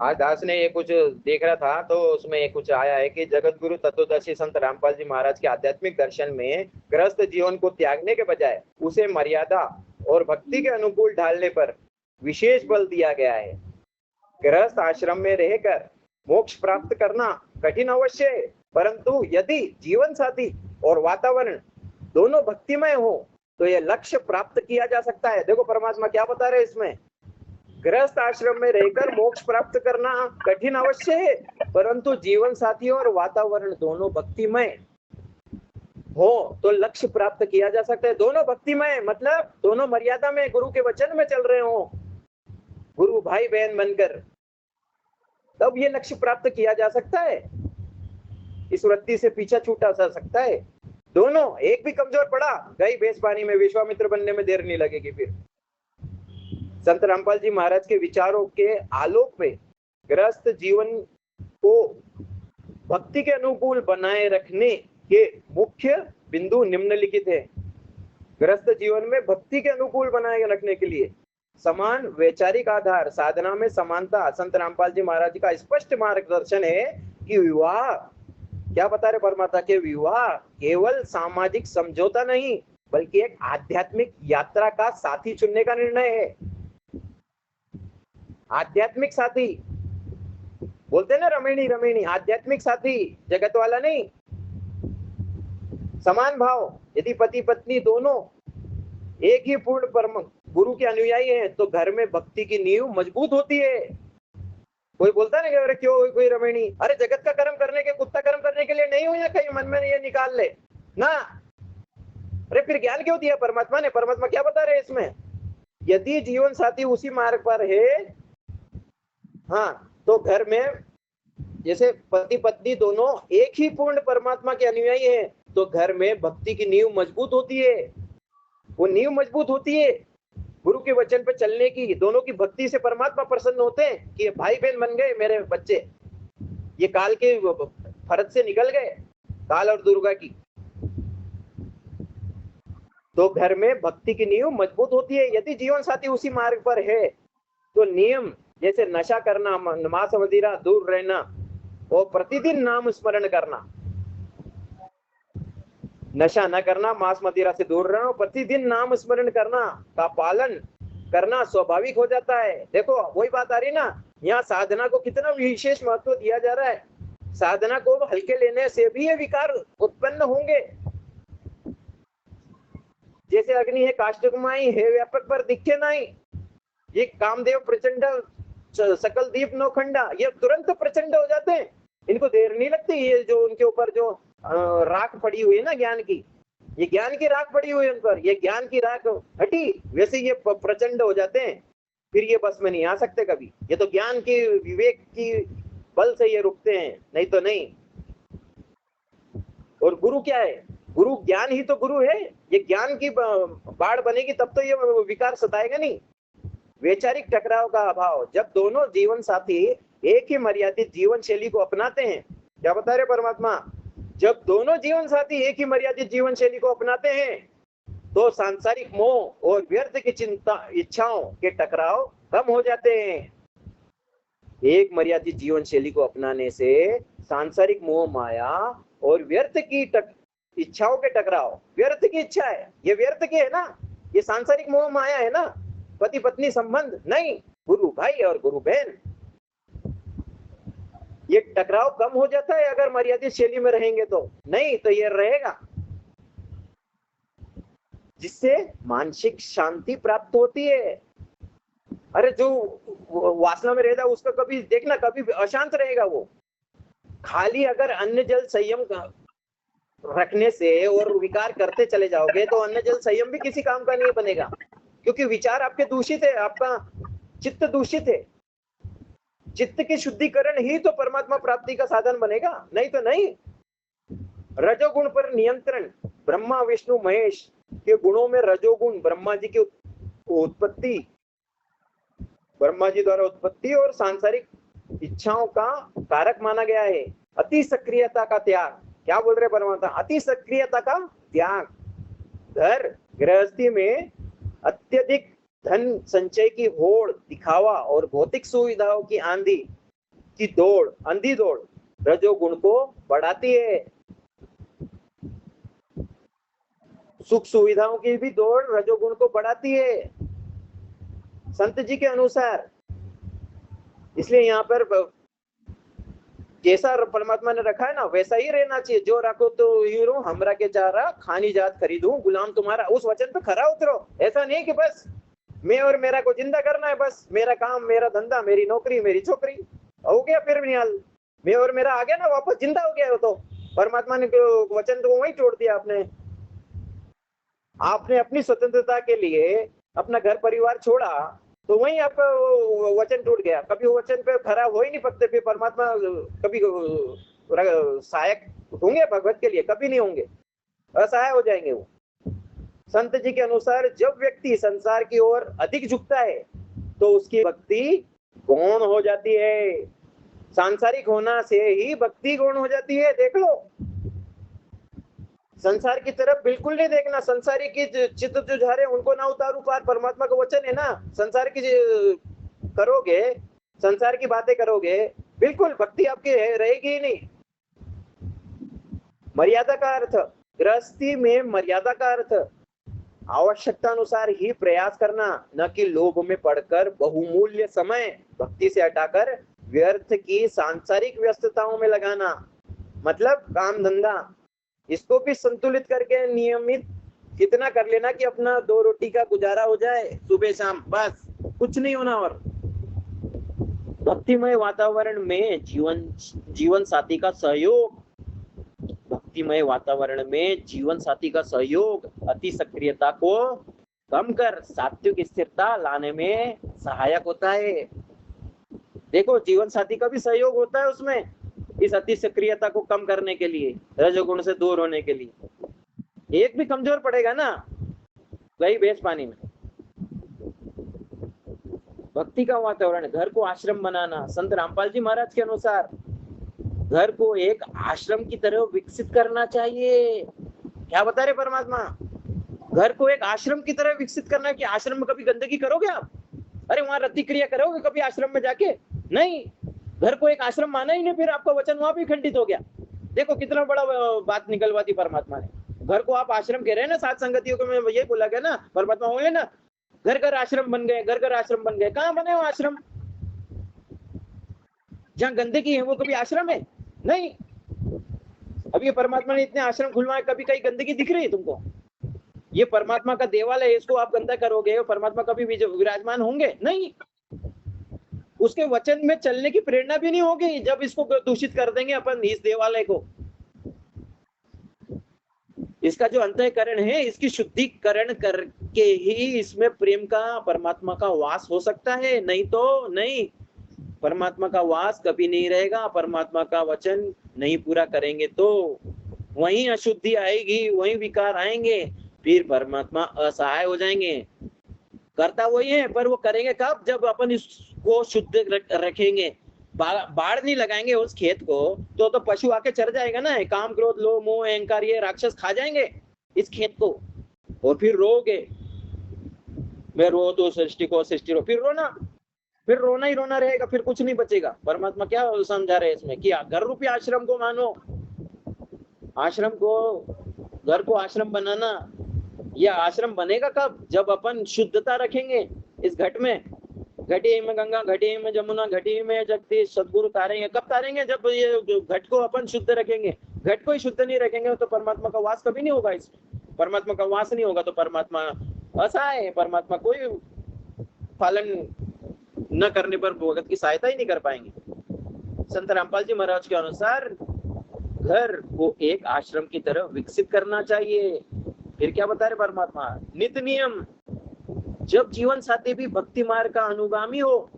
आज दास ने ये कुछ देख रहा था तो उसमें कुछ आया है कि जगत गुरु तत्वदर्शी संत रामपाल जी महाराज के आध्यात्मिक दर्शन में गृहस्थ जीवन को त्यागने के बजाय उसे मर्यादा और भक्ति के अनुकूल ढालने पर विशेष बल दिया गया है। गृहस्थ आश्रम में रहकर मोक्ष प्राप्त करना कठिन अवश्य है, परंतु यदि जीवन साथी और वातावरण दोनों भक्तिमय हो तो यह लक्ष्य प्राप्त किया जा सकता है। देखो परमात्मा क्या बता रहे हैं इसमें, गृहस्थ आश्रम में रहकर मोक्ष प्राप्त करना कठिन अवश्य है, परंतु जीवन साथी और वातावरण दोनों भक्तिमय हो तो लक्ष्य प्राप्त किया जा सकता है। दोनों भक्तिमय मतलब दोनों मर्यादा में, गुरु के वचन में चल रहे हो, गुरु भाई बहन बनकर, तब ये लक्ष्य प्राप्त किया जा सकता है। इस वृत्ति से पीछा छूटा जा सकता है। दोनों, एक भी कमजोर पड़ा गई भैंस पानी में, विश्वामित्र बनने में देर नहीं लगेगी। फिर संत रामपाल जी महाराज के विचारों के आलोक में गृहस्थ जीवन को भक्ति के अनुकूल बनाए रखने के मुख्य बिंदु निम्नलिखित है। गृहस्थ जीवन में भक्ति के अनुकूल बनाए रखने के लिए समान वैचारिक आधार, साधना में समानता। संत रामपाल जी महाराज जी का स्पष्ट मार्गदर्शन है कि विवाह, क्या बता रहे परमात्मा के, विवाह केवल सामाजिक समझौता नहीं बल्कि एक आध्यात्मिक यात्रा का साथी चुनने का निर्णय है। आध्यात्मिक साथी, बोलते हैं ना रमेणी रमेणी, आध्यात्मिक साथी, जगत वाला नहीं। समान भाव, यदि पति पत्नी दोनों एक ही पूर्ण परम गुरु के अनुयायी हैं तो घर में भक्ति की नींव मजबूत होती है। कोई बोलता है ना अरे क्यों कोई रमेणी, अरे जगत का कर्म करने के, कुत्ता कर्म करने के लिए नहीं हुई, कहीं मन में ये निकाल ले ना। अरे फिर ज्ञान क्यों दिया परमात्मा ने? परमात्मा क्या बता रहे इसमें? यदि जीवन साथी उसी मार्ग पर है, हाँ, तो घर में जैसे पति पत्नी दोनों एक ही पूर्ण परमात्मा के अनुयायी हैं तो घर में भक्ति की नींव मजबूत होती है। वो नींव मजबूत होती है गुरु के वचन पे चलने की। दोनों की भक्ति से परमात्मा प्रसन्न होते हैं कि भाई बहन बन गए मेरे बच्चे, ये काल के फरज से निकल गए, काल और दुर्गा की। तो घर में भक्ति की नींव मजबूत होती है। यदि जीवन साथी उसी मार्ग पर है तो नियम जैसे नशा करना, मांस मदिरा दूर रहना और प्रतिदिन नाम स्मरण करना, नशा न करना, मांस मदिरा से दूर रहना, प्रतिदिन नाम स्मरण करना का पालन करना स्वाभाविक हो जाता है। देखो वही बात आ रही ना, यहाँ साधना को कितना विशेष महत्व दिया जा रहा है। साधना को हल्के लेने से भी ये विकार उत्पन्न होंगे। जैसे अग्नि है काष्ठकुमाई है, व्यापक पर दिखे नहीं, ये कामदेव प्रचंड सकल दीप नौखंडा, ये तुरंत प्रचंड हो जाते हैं, इनको देर नहीं लगती। ये जो उनके ऊपर जो राख पड़ी हुई है ना ज्ञान की, ये ज्ञान की राख पड़ी हुई है उन पर, ये ज्ञान की राख हटी वैसे ये प्रचंड हो जाते हैं, फिर ये बस में नहीं आ सकते कभी। ये तो ज्ञान की विवेक की बल से ये रुकते हैं, नहीं तो नहीं। और गुरु क्या है? गुरु ज्ञान ही तो गुरु है। ये ज्ञान की बाढ़ बनेगी तब तो ये विकार सताएगा नहीं। वैचारिक टकराव का अभाव, जब दोनों जीवन साथी एक ही मर्यादित जीवन शैली को अपनाते हैं, क्या बता रहे परमात्मा? जब दोनों जीवन साथी एक ही मर्यादित जीवन शैली को अपनाते हैं तो सांसारिक मोह और व्यर्थ की चिंता इच्छाओं के टकराव कम हो जाते हैं। एक मर्यादित जीवन शैली को अपनाने से सांसारिक मोह माया और व्यर्थ की इच्छाओं के टकराव, व्यर्थ की इच्छा है, ये व्यर्थ की है ना, ये सांसारिक मोह माया है ना, पति पत्नी संबंध नहीं, गुरु भाई और गुरु बहन, ये टकराव कम हो जाता है अगर मर्यादित शैली में रहेंगे तो। नहीं तो ये रहेगा, जिससे मानसिक शांति प्राप्त होती है। अरे जो वासना में रहता है उसका कभी देखना, कभी अशांत रहेगा वो। खाली अगर अन्न जल संयम रखने से और विकार करते चले जाओगे तो अन्न जल संयम भी किसी काम का नहीं बनेगा, क्योंकि विचार आपके दूषित है, आपका चित्त दूषित है। चित्त के शुद्धिकरण ही तो परमात्मा प्राप्ति का साधन बनेगा, नहीं तो नहीं। रजोगुण पर नियंत्रण, ब्रह्मा विष्णु महेश के गुणों में रजोगुण ब्रह्मा जी की उत्पत्ति, ब्रह्मा जी द्वारा उत्पत्ति और सांसारिक इच्छाओं का कारक माना गया है। अति सक्रियता का त्याग, क्या बोल रहे परमात्मा? अति सक्रियता का त्याग। घर गृहस्थी में अत्यधिक धन संचय की होड़, दिखावा और भौतिक सुविधाओं की अंधी दौड़ रजोगुण को बढ़ाती है। सुख सुविधाओं की भी दौड़ रजोगुण को बढ़ाती है संत जी के अनुसार। इसलिए यहाँ पर जैसा परमात्मा ने रखा है ना वैसा ही रहना चाहिए। जो रखो तो हीरो हमरा के चारा, खानी जात खरीदूं गुलाम तुम्हारा, उस वचन पे खरा उतरो। ऐसा नहीं कि बस मैं और मेरा को जिंदा करना है, बस मेरा काम, मेरा धंधा, मेरी नौकरी, मेरी छोकरी, हो गया फिर निहाल, मैं और मेरा आ गया ना वापस, जिंदा हो गया। तो परमात्मा ने वचन तो वही तोड़ दिया आपने अपनी स्वतंत्रता के लिए अपना घर परिवार छोड़ा तो वही आपका वचन टूट गया। कभी वो वचन पे खरा हो ही नहीं सकते, फिर परमात्मा कभी सहायक होंगे भगवत के लिए? कभी नहीं होंगे, असहाय हो जाएंगे वो। संत जी के अनुसार जब व्यक्ति संसार की ओर अधिक झुकता है तो उसकी भक्ति गौण हो जाती है। सांसारिक होना से ही भक्ति गौण हो जाती है। देख लो, संसार की तरफ बिल्कुल नहीं देखना। संसारी की चित्त जो जा रहे उनको ना उतारू पार, परमात्मा का वचन है ना। संसार की करोगे, संसार की बातें करोगे, बिल्कुल भक्ति आपकी रहेगी ही नहीं। मर्यादा का अर्थ, गृहस्थी में मर्यादा का अर्थ आवश्यकता अनुसार ही प्रयास करना, न कि लोभ में पड़कर बहुमूल्य समय भक्ति से हटाकर व्यर्थ की सांसारिक व्यस्तताओं में लगाना, मतलब काम धंधा, इसको भी संतुलित करके नियमित इतना कर लेना कि अपना 2 रोटी का गुजारा हो जाए सुबह शाम, बस कुछ नहीं होना। और भक्तिमय वातावरण में जीवन साथी का सहयोग, भक्तिमय वातावरण में जीवन साथी का सहयोग अति सक्रियता को कम कर सात्विक स्थिरता लाने में सहायक होता है। देखो, जीवन साथी का भी सहयोग होता है उसमें, इस अति सक्रियता को कम करने के लिए, रजोगुण से दूर होने के लिए। एक भी कमजोर पड़ेगा ना, वही बेस पानी में। भक्ति का वातावरण, घर को आश्रम बनाना। संत रामपाल जी महाराज के अनुसार घर को एक आश्रम की तरह विकसित करना चाहिए। क्या बता रहे परमात्मा? घर को एक आश्रम की तरह विकसित करना है। कि आश्रम में कभी गंदगी करोगे आप? अरे वहां रति क्रिया करोगे कभी आश्रम में जाके? नहीं, घर को एक आश्रम माना ही नहीं, फिर आपका वचन वहां भी खंडित हो गया। देखो कितना बड़ा बात निकलवा दी परमात्मा ने। घर को आप आश्रम कह रहे हैं ना, सात संगतियों को मैं ये बोला गया ना, परमात्मा बोले ना घर घर आश्रम बन गए, घर घर आश्रम बन गए। कहाँ बने वो आश्रम? जहाँ गंदगी है वो कभी आश्रम है? नहीं। अब ये परमात्मा ने इतने आश्रम खुलवाए, कभी कहीं गंदगी दिख रही है तुमको? ये परमात्मा का देवालय है, इसको आप गंदा करोगे, परमात्मा कभी विराजमान होंगे? नहीं। उसके वचन में चलने की प्रेरणा भी नहीं होगी जब इसको दूषित कर देंगे अपन, इस देवालय को। इसका जो अंतःकरण है, इसकी शुद्धिकरण करके ही इसमें प्रेम का, परमात्मा का वास हो सकता है। नहीं तो नहीं, परमात्मा का वास कभी नहीं रहेगा। परमात्मा का वचन नहीं पूरा करेंगे तो वहीं अशुद्धि आएगी, वहीं विकार आएंगे, फिर परमात्मा असहाय हो जाएंगे। करता वही है, पर वो करेंगे कब? जब अपन इसको शुद्ध रखेंगे। बाढ़ नहीं लगाएंगे उस खेत को तो पशु आके चर जाएगा ना। काम क्रोध लोभ मोह अहंकार ये राक्षस खा जाएंगे इस खेत को, और फिर रोगे। मैं रो तो सृष्टि को, सृष्टि रो, फिर रोना, फिर रोना ही रोना रहेगा, फिर कुछ नहीं बचेगा। परमात्मा क्या समझा रहे हैं इसमें? कि घर रूपी आश्रम को मानो। आश्रम को, घर को आश्रम बनाना, यह आश्रम बनेगा कब? जब अपन शुद्धता रखेंगे इस घट में। घटी में गंगा, घटी में जमुना, घटी में जगदीश सदगुरु तारेंगे। कब तारेंगे? जब ये घट को अपन शुद्ध रखेंगे। घट को ही शुद्ध नहीं रखेंगे तो परमात्मा का वास कभी नहीं होगा। इसमें परमात्मा का वास नहीं होगा तो परमात्मा असहाय है। परमात्मा कोई पालन न करने पर भगत की सहायता ही नहीं कर पाएंगे। संत रामपाल जी महाराज के अनुसार घर को एक आश्रम की तरह विकसित करना चाहिए। फिर क्या बता रहे परमात्मा? नित्य नियम, जब जीवन साथी भी भक्ति मार्ग का अनुगामी हो,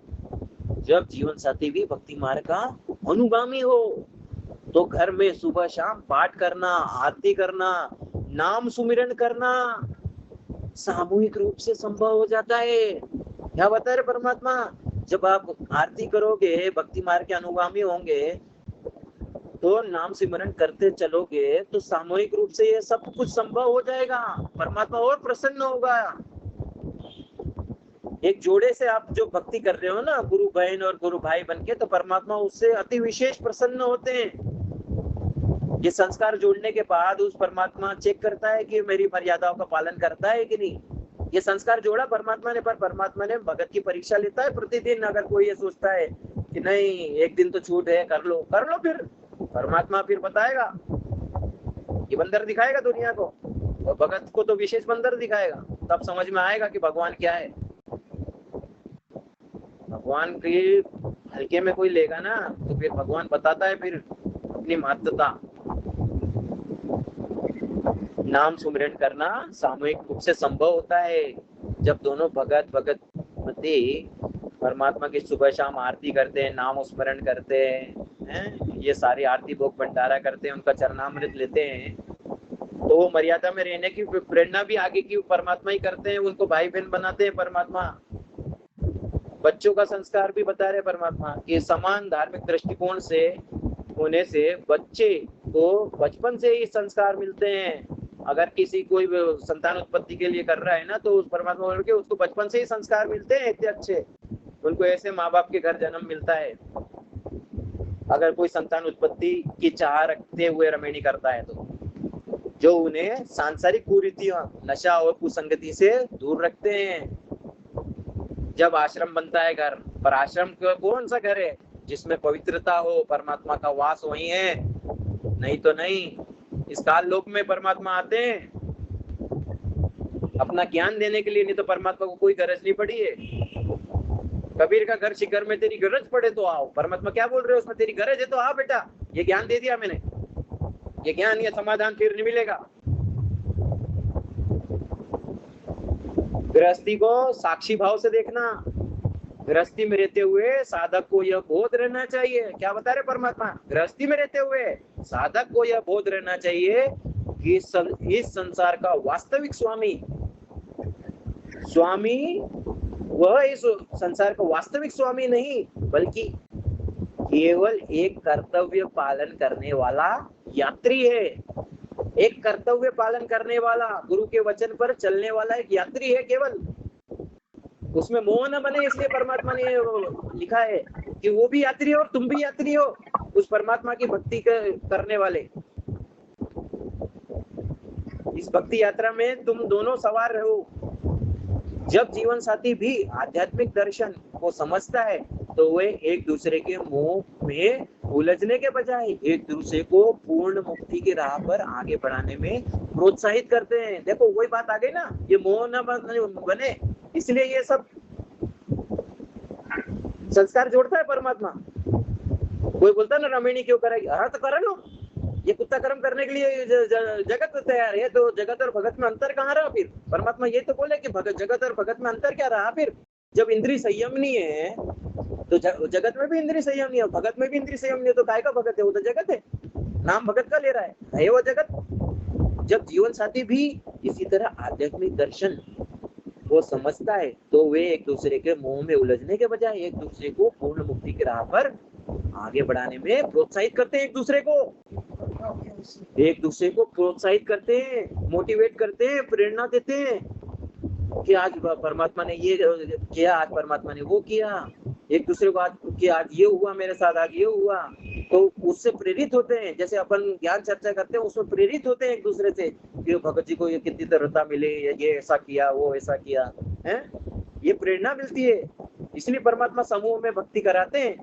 जब जीवन साथी भी भक्ति मार्ग का अनुगामी हो, तो घर में सुबह शाम पाठ करना, आरती करना, नाम सुमिरन करना सामूहिक रूप से संभव हो जाता है। क्या बता रहे परमात्मा? जब आप आरती करोगे, भक्ति मार्ग के अनुगामी होंगे, तो नाम सिमरन करते चलोगे तो सामूहिक रूप से ये सब कुछ संभव हो जाएगा। परमात्मा और प्रसन्न होगा। एक जोड़े से आप जो भक्ति कर रहे हो ना, गुरु बहन और गुरु भाई बनके, तो परमात्मा उससे अति विशेष प्रसन्न होते हैं। ये संस्कार जोड़ने के बाद उस परमात्मा चेक करता है कि मेरी मर्यादाओं का पालन करता है कि नहीं। ये संस्कार जोड़ा परमात्मा ने, पर परमात्मा ने भगत की परीक्षा लेता है प्रतिदिन। अगर कोई ये सोचता है कि नहीं एक दिन तो छूट है, कर लो फिर परमात्मा फिर बताएगा, ये बंदर दिखाएगा दुनिया को, और भगत को तो विशेष बंदर दिखाएगा। तब समझ में आएगा कि भगवान क्या है। भगवान की हल्के में कोई लेगा ना तो फिर भगवान बताता है फिर अपनी महत्ता। नाम सुमिरन करना सामूहिक रूप से संभव होता है जब दोनों भगत मती परमात्मा की सुबह शाम आरती करते हैं, नाम स्मरण करते हैं, ये सारी आरती भोग भंडारा करते हैं, उनका चरणामृत लेते हैं, तो वो मर्यादा में रहने की प्रेरणा भी आगे की परमात्मा ही करते हैं। उनको भाई बहन बनाते हैं परमात्मा। बच्चों का संस्कार भी बता रहे परमात्मा कि समान धार्मिक दृष्टिकोण से होने से बच्चे को बचपन से ही संस्कार मिलते हैं। अगर किसी कोई संतान उत्पत्ति के लिए कर रहा है ना, तो उस परमात्मा बोल के उसको बचपन से ही संस्कार मिलते हैं इतने अच्छे। उनको ऐसे माँ बाप के घर जन्म मिलता है। अगर कोई संतान उत्पत्ति की चाह रखते हुए रमेणी करता है तो जो उन्हें सांसारिक कुरीतियां, नशा और कुसंगति से दूर रखते हैं। जब आश्रम बनता है घर, पर आश्रम कौन सा घर है? जिसमें पवित्रता हो, परमात्मा का वास वही है, नहीं तो नहीं। इस काल लोक में परमात्मा आते हैं अपना ज्ञान देने के लिए, नहीं तो परमात्मा को कोई गरज नहीं पड़ी है। कबीर का घर शिखर में तेरी गरज पड़े तो आओ। परमात्मा क्या बोल रहे हो, उसमें तेरी गरज है तो आ बेटा, ये ज्ञान दे दिया मैंने, ये ज्ञान, ये समाधान फिर नहीं मिलेगा। गृहस्थी को साक्षी भाव से देखना। गृहस्थी में रहते हुए साधक को यह बोध रहना चाहिए, क्या बता रहे परमात्मा, गृहस्थी में रहते हुए साधक को यह बोध रहना चाहिए कि इस संसार का वास्तविक स्वामी वह इस संसार का वास्तविक स्वामी नहीं, बल्कि केवल एक कर्तव्य पालन करने वाला यात्री है। एक कर्तव्य पालन करने वाला, गुरु के वचन पर चलने वाला एक यात्री है केवल। उसमें मोह न बने, इसलिए परमात्मा ने लिखा है कि वो भी यात्री हो और तुम भी यात्री हो उस परमात्मा की भक्ति करने वाले। इस भक्ति यात्रा में तुम दोनों सवार रहो। जब जीवन साथी भी आध्यात्मिक दर्शन को समझता है तो वे एक दूसरे के मोह में उलझने के बजाय एक दूसरे को पूर्ण मुक्ति की राह पर आगे बढ़ाने में प्रोत्साहित करते हैं। देखो वही बात आ गई ना, ये मोह न बने, इसलिए ये सब संस्कार जोड़ता है परमात्मा। कोई बोलता है ना रामायणी क्यों करेगी, हाँ तो करा लो, ये कुत्ता कर्म करने के लिए जगत तैयार है, तो जगत और भगत में अंतर कहाँ रहा फिर? परमात्मा ये तो बोले कि जगत और भगत में अंतर क्या रहा फिर? जब इंद्रिय संयम नहीं है तो जगत में भी इंद्रिय संयम नहीं है, भगत में भी इंद्रिय संयम नहीं है, तो काय का भगत है? वो तो जगत है, नाम भगत का ले रहा है वो जगत। जब जीवन साथी भी इसी तरह आध्यात्मिक दर्शन वो समझता है तो वे एक दूसरे के मोह में उलझने के बजाय एक दूसरे को पूर्ण मुक्ति की राह पर आगे बढ़ाने में प्रोत्साहित करते हैं। एक दूसरे को प्रोत्साहित करते हैं, मोटिवेट करते हैं, प्रेरणा देते हैं कि आज परमात्मा ने ये किया, आज परमात्मा ने वो किया। एक दूसरे को आज ये हुआ मेरे साथ, आज ये हुआ, तो उससे प्रेरित होते हैं। जैसे अपन ज्ञान चर्चा करते हैं उसमें प्रेरित होते हैं एक दूसरे से कि भगत जी को ये कितनी तरहता मिली, ये ऐसा किया, वो ऐसा किया है, ये प्रेरणा मिलती है। इसलिए परमात्मा समूह में भक्ति कराते हैं,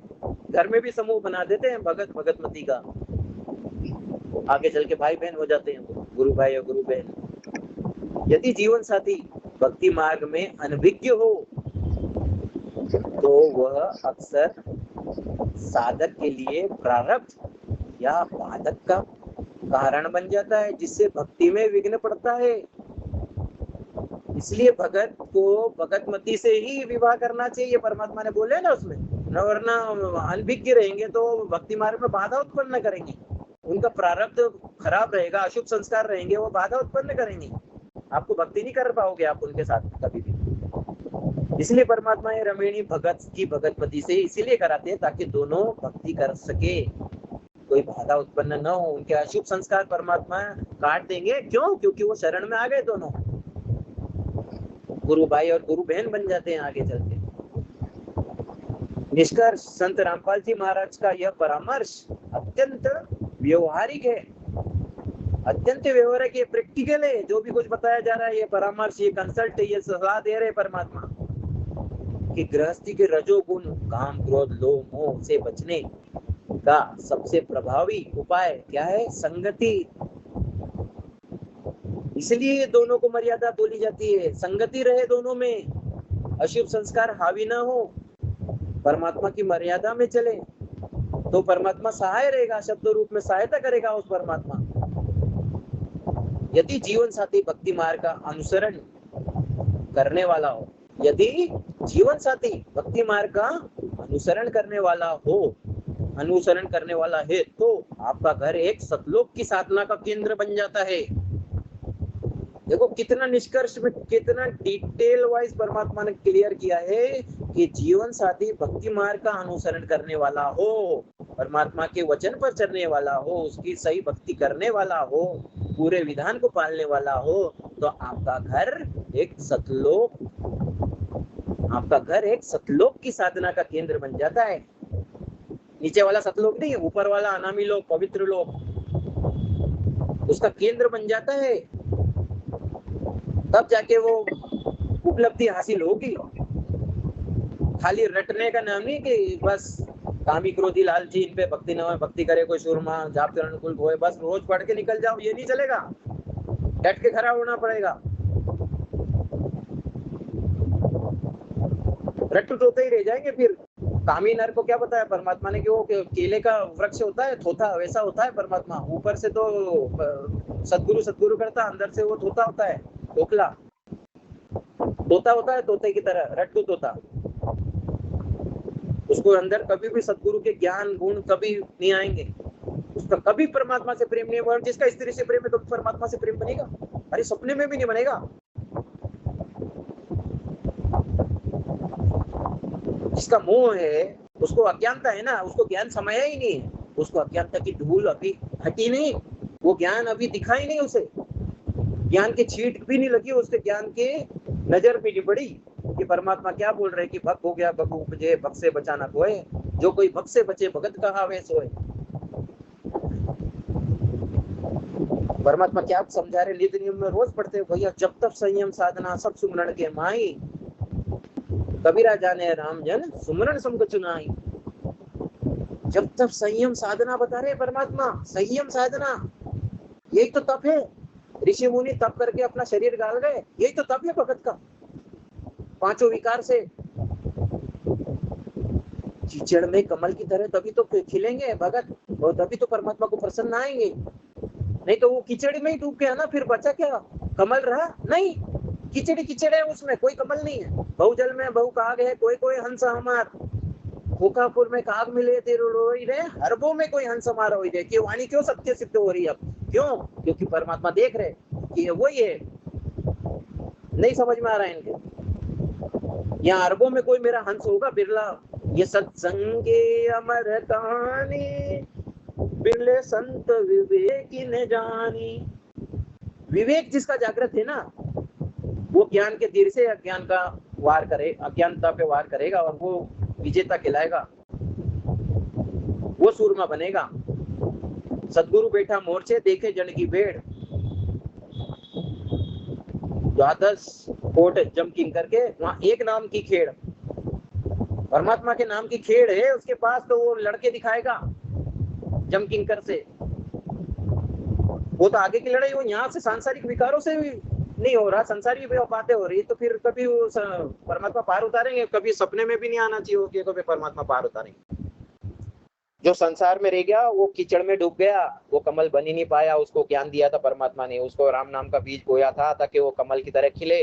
घर में भी समूह बना देते हैं भगतमती का, आगे चल के भाई बहन हो जाते हैं, गुरु भाई और गुरु बहन। यदि जीवन साथी भक्ति मार्ग में अनभिज्ञ हो तो वह अक्सर साधक के लिए प्रारब्ध या बाधक का कारण बन जाता है, जिससे भक्ति में विघ्न पड़ता है। इसलिए भगत को भगतमती से ही विवाह करना चाहिए, परमात्मा ने बोले ना उसमें, न वरना अनभिज्ञ रहेंगे तो भक्ति मार्ग में बाधा उत्पन्न करेंगे, उनका प्रारब्ध खराब रहेगा, अशुभ संस्कार रहेंगे, वो बाधा उत्पन्न करेंगे, आपको भक्ति नहीं कर पाओगे आप उनके साथ कभी भी। इसलिए परमात्मा ये रमणीय भगत की भगतमती से इसीलिए कराते हैं ताकि दोनों भक्ति कर सके, कोई बाधा उत्पन्न न हो, उनके अशुभ संस्कार परमात्मा काट देंगे। क्यों? क्योंकि वो शरण में आ गए, दोनों गुरु भाई और गुरु बहन बन जाते हैं आगे चल के। निष्कर्ष, संत रामपाल जी महाराज का यह परामर्श अत्यंत व्यवहारिक है, अत्यंत व्यवहारिक है, प्रैक्टिकल है। जो भी कुछ बताया जा रहा है, ये परामर्श, ये कंसल्ट, ये सलाह दे रहे परमात्मा कि गृहस्थी के रजोगुण काम क्रोध लोभ मोह से बचने का सबसे प्रभावी उपाय क्या है? संगति। इसलिए ये दोनों को मर्यादा बोली जाती है, संगति रहे दोनों में, अशुभ संस्कार हावी ना हो, परमात्मा की मर्यादा में चले तो परमात्मा सहाय रहेगा, शब्द रूप में सहायता करेगा उस परमात्मा। यदि जीवन साथी भक्ति मार्ग का अनुसरण करने वाला हो, यदि जीवन साथी भक्ति मार्ग का अनुसरण करने वाला है तो आपका घर एक सतलोक की साधना का केंद्र बन जाता है। देखो कितना निष्कर्ष में, कितना डिटेल वाइज परमात्मा ने क्लियर किया है कि जीवन साथी भक्ति मार्ग का अनुसरण करने वाला हो, परमात्मा के वचन पर चलने वाला हो, उसकी सही भक्ति करने वाला हो, पूरे विधान को पालने वाला हो, तो आपका घर एक सतलोक की साधना का केंद्र बन जाता है। नीचे वाला सतलोक नहीं, ऊपर वाला अनामी लोक, पवित्र लोक, उसका केंद्र बन जाता है। तब जाके वो उपलब्धि हासिल होगी। खाली रटने का नाम नहीं कि बस कामी क्रोधी लालची इन पे भक्ति न हो, भक्ति करे कोई सुरमा जाप कर अनुकूल होए, बस रोज पढ़ के निकल जाओ, ये नहीं चलेगा, डट के खड़ा होना पड़ेगा। रट्टू तोते ही रह जाएंगे फिर। कामी नर को क्या बताया परमात्मा ने कि वो केले का वृक्ष होता है थोथा, वैसा होता है परमात्मा। ऊपर से तो सदगुरु सदगुरु करता, अंदर से वो थोथा होता है, खोखला तोता होता है, तोते की तरह रट्टू तोता। उसको अंदर कभी भी सदगुरु के ज्ञान गुण कभी नहीं आएंगे, उसका कभी परमात्मा से प्रेम नहीं होगा। जिसका स्त्री से प्रेम है तो परमात्मा से प्रेम बनेगा? अरे सपने में भी नहीं बनेगा। जिसका मोह है उसको अज्ञानता है ना, उसको ज्ञान समाया ही नहीं है, उसको अज्ञानता की धूल अभी हटी नहीं, वो ज्ञान अभी दिखा ही नहीं, उसे ज्ञान की छींट भी नहीं लगी, उसके ज्ञान के नजर भी नहीं पड़ी कि परमात्मा क्या बोल रहे कि भक्त हो गया भक्त उपजे, भक्त से बचाना कोई, जो कोई भक्त से बचे भगत कहा वे सोए। परमात्मा क्या समझा रहे, नित्य नियम में रोज पढ़ते हो भैया, जब तक संयम साधना सब सुमरण के माई, कबीरा जाने राम जन सुमरण समक चुनाई। जब तक संयम साधना बता रहे परमात्मा, संयम साधना यही तो तप है। ऋषि मुनि तप करके अपना शरीर गाल गए, यही तो तप है भगत का। पांचों विकार से कीचड़ में कमल की तरह तभी तो खिलेंगे भगत, और तभी तो परमात्मा को प्रसन्न आएंगे। नहीं तो वो कीचड़ में ही डूब गया ना, फिर बचा क्या, कमल रहा नहीं, कीचड़ है, उसमें कोई कमल नहीं है। बहु जल में बहु काग है, कोई कोई हंस हमार, खोखापुर में काग मिले तेरे रोई रे, हरबों में कोई हंस हमारा हो जाए। क्यों वाणी क्यों सत्य सिद्ध हो रही है अब, क्यों? क्योंकि परमात्मा देख रहे कि वही है। नहीं समझ में आ रहा है इनके, यहाँ अरबों में कोई मेरा हंस होगा बिरला। ये सत्संगे अमर कहानी, बिरले संत विवेक ने जानी। विवेक जिसका जागृत है ना, वो ज्ञान के तीर से अज्ञान का वार करे, अज्ञानता पे वार करेगा और वो विजेता कहलाएगा, वो सूरमा बनेगा। सदगुरु बैठा मोर्चे देखे जन की भेड़, द्वादश कोट जमकिंग करके वहां एक नाम की खेड़, परमात्मा के नाम की खेड़ है उसके पास, तो वो लड़के दिखाएगा जमकिंकर से। वो तो आगे की लड़ाई वो यहाँ से सांसारिक विकारों से भी नहीं हो रहा, संसारी बातें हो रही, तो फिर कभी वो परमात्मा पार उतारेंगे? कभी सपने में भी नहीं आना चाहिए कि कभी परमात्मा पार उतारेंगे। जो संसार में रह गया वो कीचड़ में डूब गया, वो कमल बन ही नहीं पाया। उसको ज्ञान दिया था परमात्मा ने, उसको राम नाम का बीज बोया था ताकि वो कमल की तरह खिले,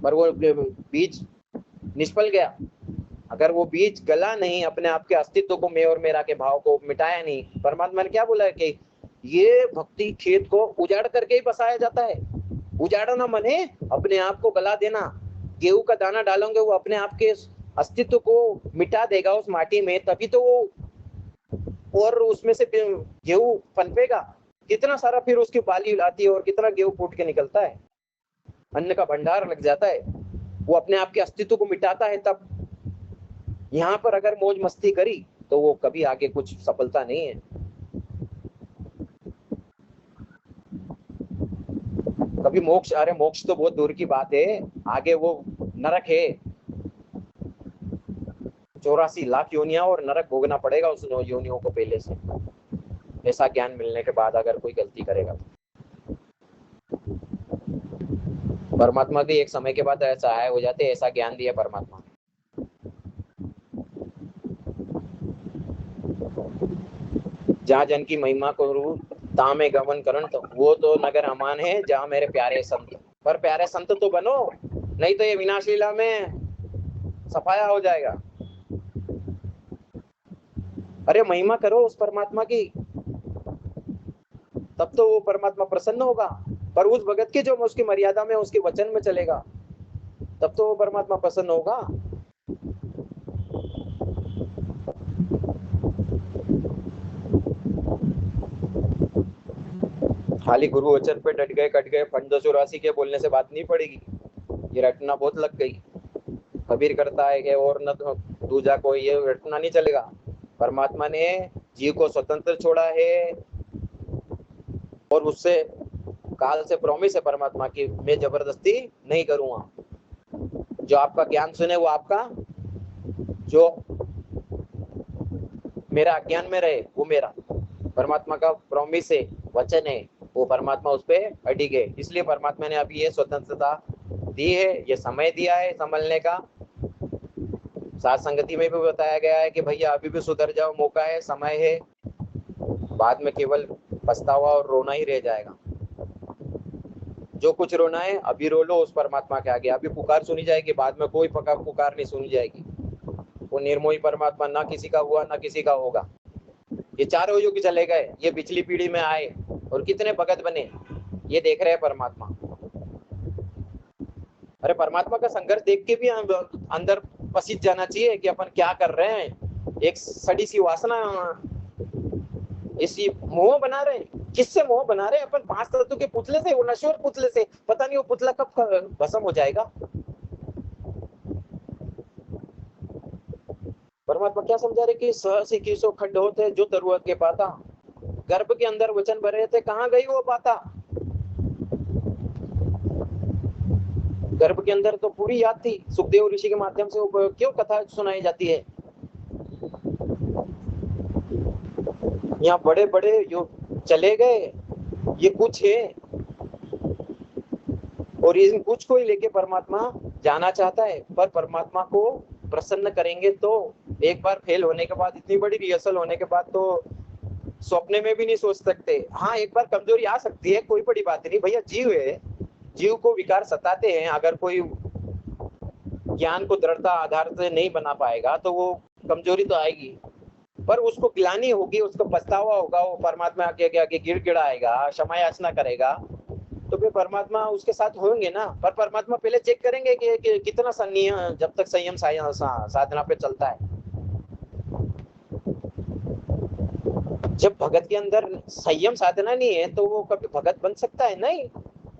पर वो बीज निष्फल गया। अगर वो बीज गला नहीं, अपने आप के अस्तित्व को, मैं और मेरा के भाव को मिटाया नहीं, परमात्मा ने क्या बोला है कि ये भक्ति खेत को उजाड़ करके ही बसाया जाता है। उजाड़ना मने अपने आप को गला देना। गेहूं का दाना डालोगे वो अपने आप के अस्तित्व को मिटा देगा उस माटी में, तभी तो वो और उसमें से गेहूं पनपेगा। कितना सारा फिर उसकी बाली आती है और कितना गेहूं फूट के निकलता है, अन्न का भंडार लग जाता है। वो अपने आप के अस्तित्व को मिटाता है तब। यहाँ पर अगर मौज मस्ती करी तो वो कभी आगे कुछ सफलता नहीं है। कभी मोक्ष, अरे मोक्ष तो बहुत दूर की बात है, आगे वो नरक है, 84 लाख योनियां और नरक भोगना पड़ेगा उस योनियों को पहले से, ऐसा ज्ञान मिलने के बाद अगर कोई गलती करेगा तो। परमात्मा भी एक समय के बाद ऐसा आए हो जाते, ऐसा ज्ञान दिया परमात्मा। जहाँ जन की महिमा को ता में गमन करण, तो वो तो नगर अमान है जहाँ मेरे प्यारे संत। पर प्यारे संत तो बनो, नहीं तो ये विनाश लीला में सफाया हो जाएगा। अरे महिमा करो उस परमात्मा की, तब तो वो परमात्मा प्रसन्न होगा। पर उस भगत के जो उसकी मर्यादा में, उसके वचन में चलेगा, तब तो वो परमात्मा प्रसन्न होगा। खाली गुरु वचन पे डट गए, कट गए, फंड 284 के बोलने से बात नहीं पड़ेगी। ये रटना बहुत लग गई। कबीर करता है कि और न दूजा कोई, ये रटना नहीं चलेगा। परमात्मा ने जीव को स्वतंत्र छोड़ा है और उससे काल से प्रॉमिस है परमात्मा की, मैं जबरदस्ती नहीं करूंगा। जो आपका ज्ञान सुने वो आपका, जो मेरा अज्ञान में रहे, वो मेरा परमात्मा का प्रॉमिस है, वचन है, वो परमात्मा उस पर अडिग है। इसलिए परमात्मा ने अभी ये स्वतंत्रता दी है, ये समय दिया है संभलने का। साथ संगति में भी बताया गया है कि भैया अभी भी सुधर जाओ, मौका है, समय है, बाद में केवल पछतावा और रोना ही रह जाएगा। जो कुछ रोना है अभी रो लो उस परमात्मा के आगे, अभी पुकार सुनी जाएगी, बाद में कोई पुकार नहीं सुनी जाएगी। वो निर्मोही परमात्मा ना किसी का हुआ ना किसी का होगा। ये चारों युग चले गए, ये पिछली पीढ़ी में आए और कितने भगत बने, ये देख रहे हैं परमात्मा। अरे परमात्मा का संघर्ष देख के भी अंदर पसीज जाना चाहिए कि अपन क्या कर रहे हैं। एक सड़ी सी वासना, इसी मोह बना रहे हैं। किससे मोह बना रहे हैं अपन? 5 तत्व के पुतले से, वो नश्वर पुतले से। पता नहीं वो पुतला कब भस्म हो जाएगा। परमात्मा क्या समझा रहे कि सहसी कीसो खड्ड होते जो जरूरत के पाता। गर्भ के अंदर वचन भरे थे, कहाँ गई वो पाता? गर्भ के अंदर तो पूरी याद थी, सुखदेव ऋषि के माध्यम से वो क्यों कथा सुनाई जाती है। यहाँ बड़े बड़े जो चले गए, ये कुछ है, और इन कुछ को ही लेके परमात्मा जाना चाहता है। पर परमात्मा को प्रसन्न करेंगे तो एक बार फेल होने के बाद, इतनी बड़ी रिहर्सल होने के बाद तो सपने में भी नहीं सोच सकते। हाँ, एक बार कमजोरी आ सकती है, कोई बड़ी बात नहीं भैया, जीव है, जीव को विकार सताते हैं। अगर कोई ज्ञान को दृढ़ता आधार से नहीं बना पाएगा तो वो कमजोरी तो आएगी, पर उसको ग्लानि होगी, उसको पछतावा होगा, वो परमात्मा के आगे गिड़गिड़ाएगा, क्षमा याचना करेगा, तो फिर परमात्मा उसके साथ होंगे ना। पर परमात्मा पहले चेक करेंगे कि कितना संयम, जब तक संयम साधना पे चलता है। जब भगत के अंदर संयम साधना नहीं है तो वो कभी भगत बन सकता है? नहीं।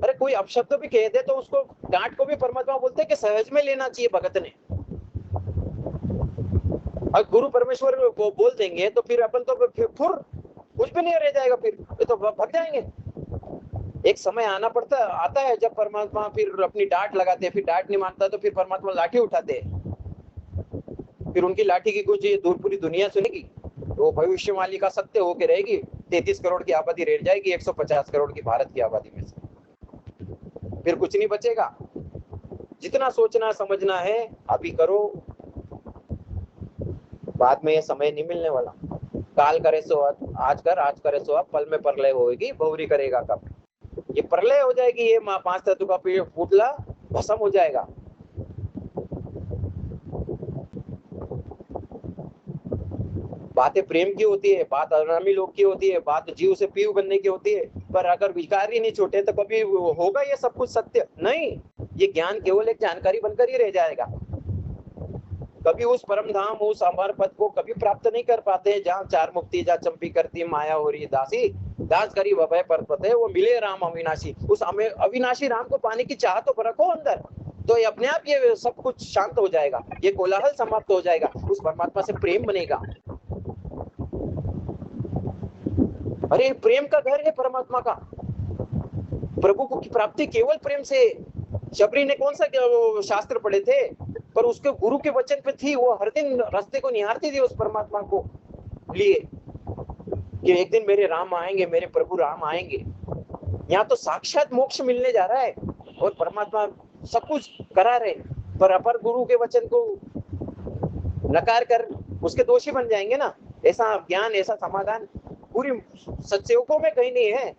अरे कोई अपशब्द भी कह दे तो उसको डांट को भी परमात्मा बोलते हैं कि सहज में लेना चाहिए भगत ने। और गुरु परमेश्वर को बोल देंगे तो फिर अपन तो फिर कुछ भी नहीं रह जाएगा, फिर ये तो भग जाएंगे। एक समय आता है जब परमात्मा फिर अपनी डांट लगाते हैं, फिर डांट नहीं मानता तो फिर परमात्मा लाठी उठाते हैं, फिर उनकी लाठी की कुछ पूरी दुनिया सुनेगी, वो भविष्यवाणी का सत्य होके रहेगी। 33 करोड़ की आबादी रह जाएगी 150 करोड़ की भारत की आबादी में से, फिर कुछ नहीं बचेगा। जितना सोचना समझना है अभी करो, बाद में ये समय नहीं मिलने वाला। काल करे सो आज कर, आज करे सो अब, पल में प्रलय होगी, बहुरी करेगा कब। ये प्रलय हो जाएगी, ये 5 तत्व का पुतला भस्म हो जाएगा। बातें प्रेम की होती है, बात अनामी लोग की होती है, बात जीव से पीव बनने की होती है, पर अगर विकार ही नहीं छोटे तो कभी होगा ये सब कुछ सत्य नहीं। ये ज्ञान केवल एक जानकारी बनकर ही रह जाएगा। कभी उस परम धाम, उस अमर पद को कभी प्राप्त नहीं कर पाते, जहाँ चार मुक्ति, जहाँ चंपी करती माया हो रही दासी, दास करी वभय परपते, वो मिले राम अविनाशी। उस अविनाशी राम को पाने की चाह तो रखो अंदर, तो ये अपने आप ये सब कुछ शांत हो जाएगा, ये कोलाहल समाप्त हो जाएगा, उस परमात्मा से प्रेम बनेगा। अरे प्रेम का घर है परमात्मा का, प्रभु को की प्राप्ति केवल प्रेम से। शबरी ने कौन सा शास्त्र पढ़े थे, पर उसके गुरु के वचन पे थी, वो हर दिन रास्ते को निहारती थी उस परमात्मा को लिए कि एक दिन मेरे राम आएंगे, मेरे प्रभु राम आएंगे। यहाँ तो साक्षात मोक्ष मिलने जा रहा है और परमात्मा सब कुछ करा रहे, पर अपर गुरु के वचन को नकार कर उसके दोषी बन जाएंगे ना। ऐसा ज्ञान, ऐसा समाधान पूरी सत्संगों में कहीं नहीं है।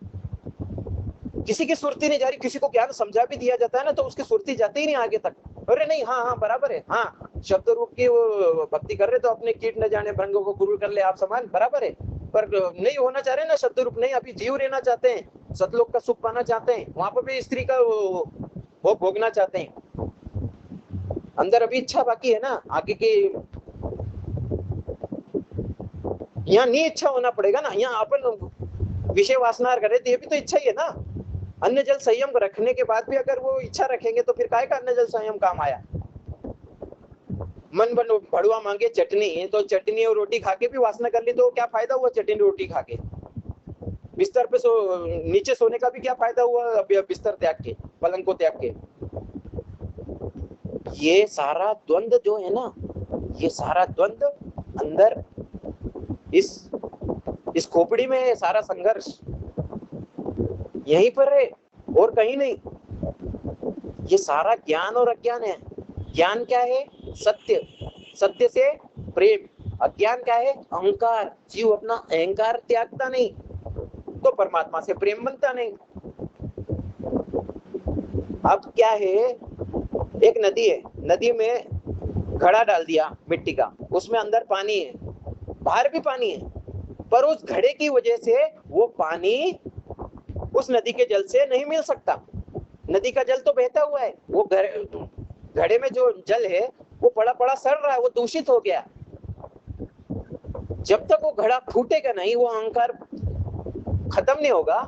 किसी की सुरती नहीं जा रही, किसी को ज्ञान समझा भी दिया जाता है ना तो उसकी सुरती जाती ही नहीं आगे तक। अरे नहीं, हाँ बराबर है, हाँ शब्द रूप की वो भक्ति कर रहे तो अपने कीट न जाने भ्रंग को गुरु कर ले आप समान, बराबर है। पर नहीं होना चाह रहे ना शब्द रूप, नहीं, अभी जीव रहना चाहते हैं, सतलोक का सुख पाना चाहते हैं, वहां पर भी स्त्री का वो भोगना चाहते हैं। अंदर अभी इच्छा बाकी है ना आगे की, यहाँ नहीं इच्छा होना पड़ेगा ना। यहाँ अपन विषय वासना करे तो ये भी तो इच्छा ही है ना। अन्न जल संयम रखने के बाद भी अगर वो इच्छा रखेंगे तो फिर काहे का अन्न जल संयम काम आया। मन बन भड़ुआ मांगे चटनी, तो चटनी और रोटी खा के भी वासना कर ली तो क्या फायदा हुआ? चटनी रोटी खा के बिस्तर पे नीचे सोने का भी क्या फायदा हुआ? बिस्तर त्याग के, पलंग को त्याग के। ये सारा द्वंद जो है ना, ये सारा द्वंद अंदर इस खोपड़ी में है सारा संघर्ष, यहीं पर है और कहीं नहीं। ये सारा ज्ञान और अज्ञान है। ज्ञान क्या है? सत्य, सत्य से प्रेम। अज्ञान क्या है? अहंकार। जीव अपना अहंकार त्यागता नहीं तो परमात्मा से प्रेम बनता नहीं। अब क्या है, एक नदी है, नदी में घड़ा डाल दिया मिट्टी का, उसमें अंदर पानी है, बाहर भी पानी है, पर उस घड़े की वजह से वो पानी उस नदी के जल से नहीं मिल सकता। नदी का जल तो बहता हुआ है, वो घड़े में जो जल है वो पड़ा पड़ा सड़ रहा है, वो दूषित हो गया। जब तक वो घड़ा फूटेगा नहीं, वो अहंकार खत्म नहीं होगा,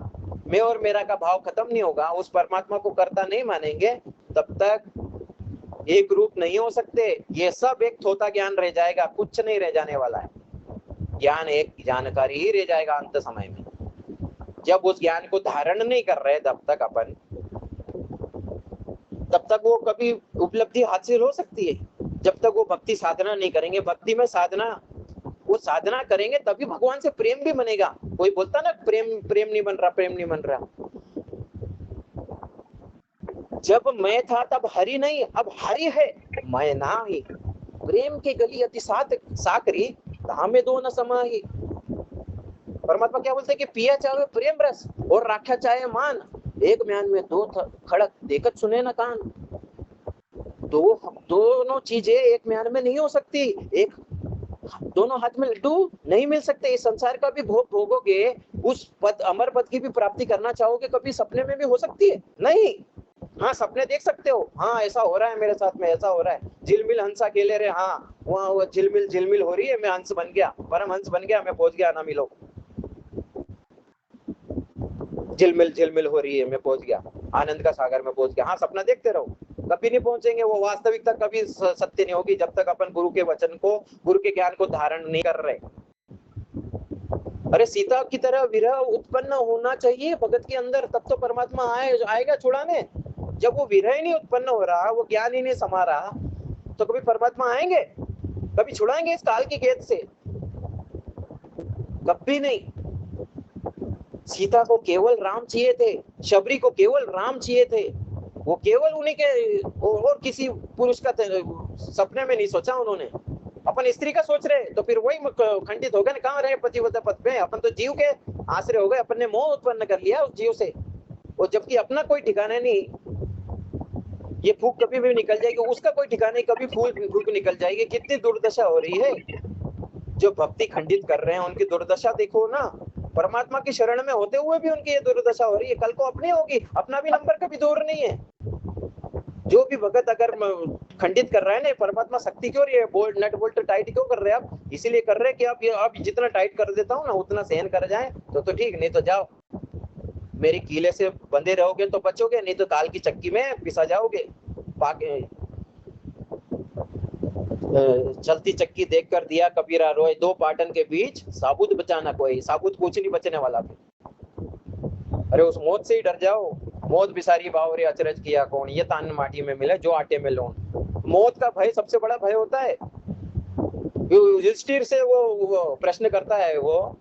मैं और मेरा का भाव खत्म नहीं होगा, उस परमात्मा को कर्ता नहीं मानेंगे, तब तक एक रूप नहीं हो सकते। ये सब एक थोथा ज्ञान रह जाएगा, कुछ नहीं रह जाने वाला है। ज्ञान एक जानकारी ही रह जाएगा अंत समय में। जब उस ज्ञान को धारण नहीं कर रहे तब तक अपन, तब तक वो कभी उपलब्धि हासिल हो सकती है। जब तक वो भक्ति साधना नहीं करेंगे, भक्ति में साधना, वो साधना करेंगे तभी भगवान से प्रेम भी बनेगा। कोई बोलता ना प्रेम नहीं बन रहा, प्रेम नहीं बन रहा। जब मैं था तब हरि नहीं, अब हरि है, मैं ना ही। प्रेम के गली अति साकरी, धामे दो न समाही। परमात्मा क्या बोलते हैं कि पिया चाहे प्रेम रस और राख्या चाहे मान, एक म्यान में दो खड़क देखत सुने न कान। दोनों चीजें एक म्यान में नहीं हो सकती, एक दोनों हाथ में लड्डू नहीं मिल सकते। इस संसार का भी भोग भोगोगे, उस पद अमर पद की भी प्राप्ति करना चाहोगे, कभी सपने में भी हो सकती है नहीं। हाँ, सपने देख सकते हो, हाँ ऐसा हो रहा है मेरे साथ में, ऐसा हो रहा है, झिलमिल हंसा खेले रहे, हाँ वहाँ झिलमिल हो रही है, मैं हंस बन गया, परम हंस बन गया, मैं पहुंच गया ना मिलो। झिलमिल हो रही है, मैं पहुंच गया आनंद का सागर में पहुंच गया। हाँ, सपना देखते रहो, कभी नहीं पहुंचेंगे। वो वास्तविकता कभी सत्य नहीं होगी जब तक अपन गुरु के वचन को, गुरु के ज्ञान को धारण नहीं कर रहे। अरे सीता की तरह विरह उत्पन्न होना चाहिए भगत के अंदर, तब तो परमात्मा आएगा छुड़ाने। जब वो विरह ही नहीं उत्पन्न हो रहा, वो ज्ञान ही नहीं समा रहा, तो कभी परमात्मा आएंगे, कभी छुड़ाएंगे इस काल की कैद से? कभी नहीं। सीता को केवल राम चाहिए थे, शबरी को केवल राम चाहिए थे, वो केवल उन्हीं के, और किसी पुरुष का सपने में नहीं सोचा उन्होंने। अपन स्त्री का सोच रहे तो फिर वही खंडित हो गए ना, कहाँ रहे पतिव्रता पद पे? अपन तो जीव के आश्रय हो गए, अपन ने मोह उत्पन्न कर लिया उस जीव से, और जबकि अपना कोई ठिकाना नहीं। ये फूक कभी भी निकल जाएगी, उसका कोई ठिकाना नहीं, कभी फूक निकल जाएगी। कितनी दुर्दशा हो रही है, जो भक्ति खंडित कर रहे हैं उनकी दुर्दशा देखो ना। परमात्मा की शरण में होते हुए भी उनकी ये दुर्दशा हो रही है, कल को अपनी होगी। अपना भी नंबर कभी दूर नहीं है। जो भी भगत अगर खंडित कर रहा है ना, परमात्मा शक्ति क्यों रही है, बोल्ट नट बोल्ट टाइट क्यों कर रहे हैं आप? इसीलिए कर रहे हैं कि आप जितना टाइट कर देता हूँ ना, उतना सहन कर जाए तो ठीक, नहीं तो जाओ। मेरी कीले से बंधे रहोगे तो बचोगे, नहीं तो काल की चक्की में पिसा जाओगे। चलती चक्की देखकर दिया कबीरा रोए, दो पाटन के बीच साबुत बचाना कोई। साबुत कुछ नहीं बचने वाला फिर। अरे उस मौत से ही डर जाओ। मौत बिसारी बावरे अचरज किया कौन, ये तान माटी में मिले जो आटे में लोन। मौत का भय सबसे बड़ा भय होता है। युधिष्ठिर से वो प्रश्न करता है, वो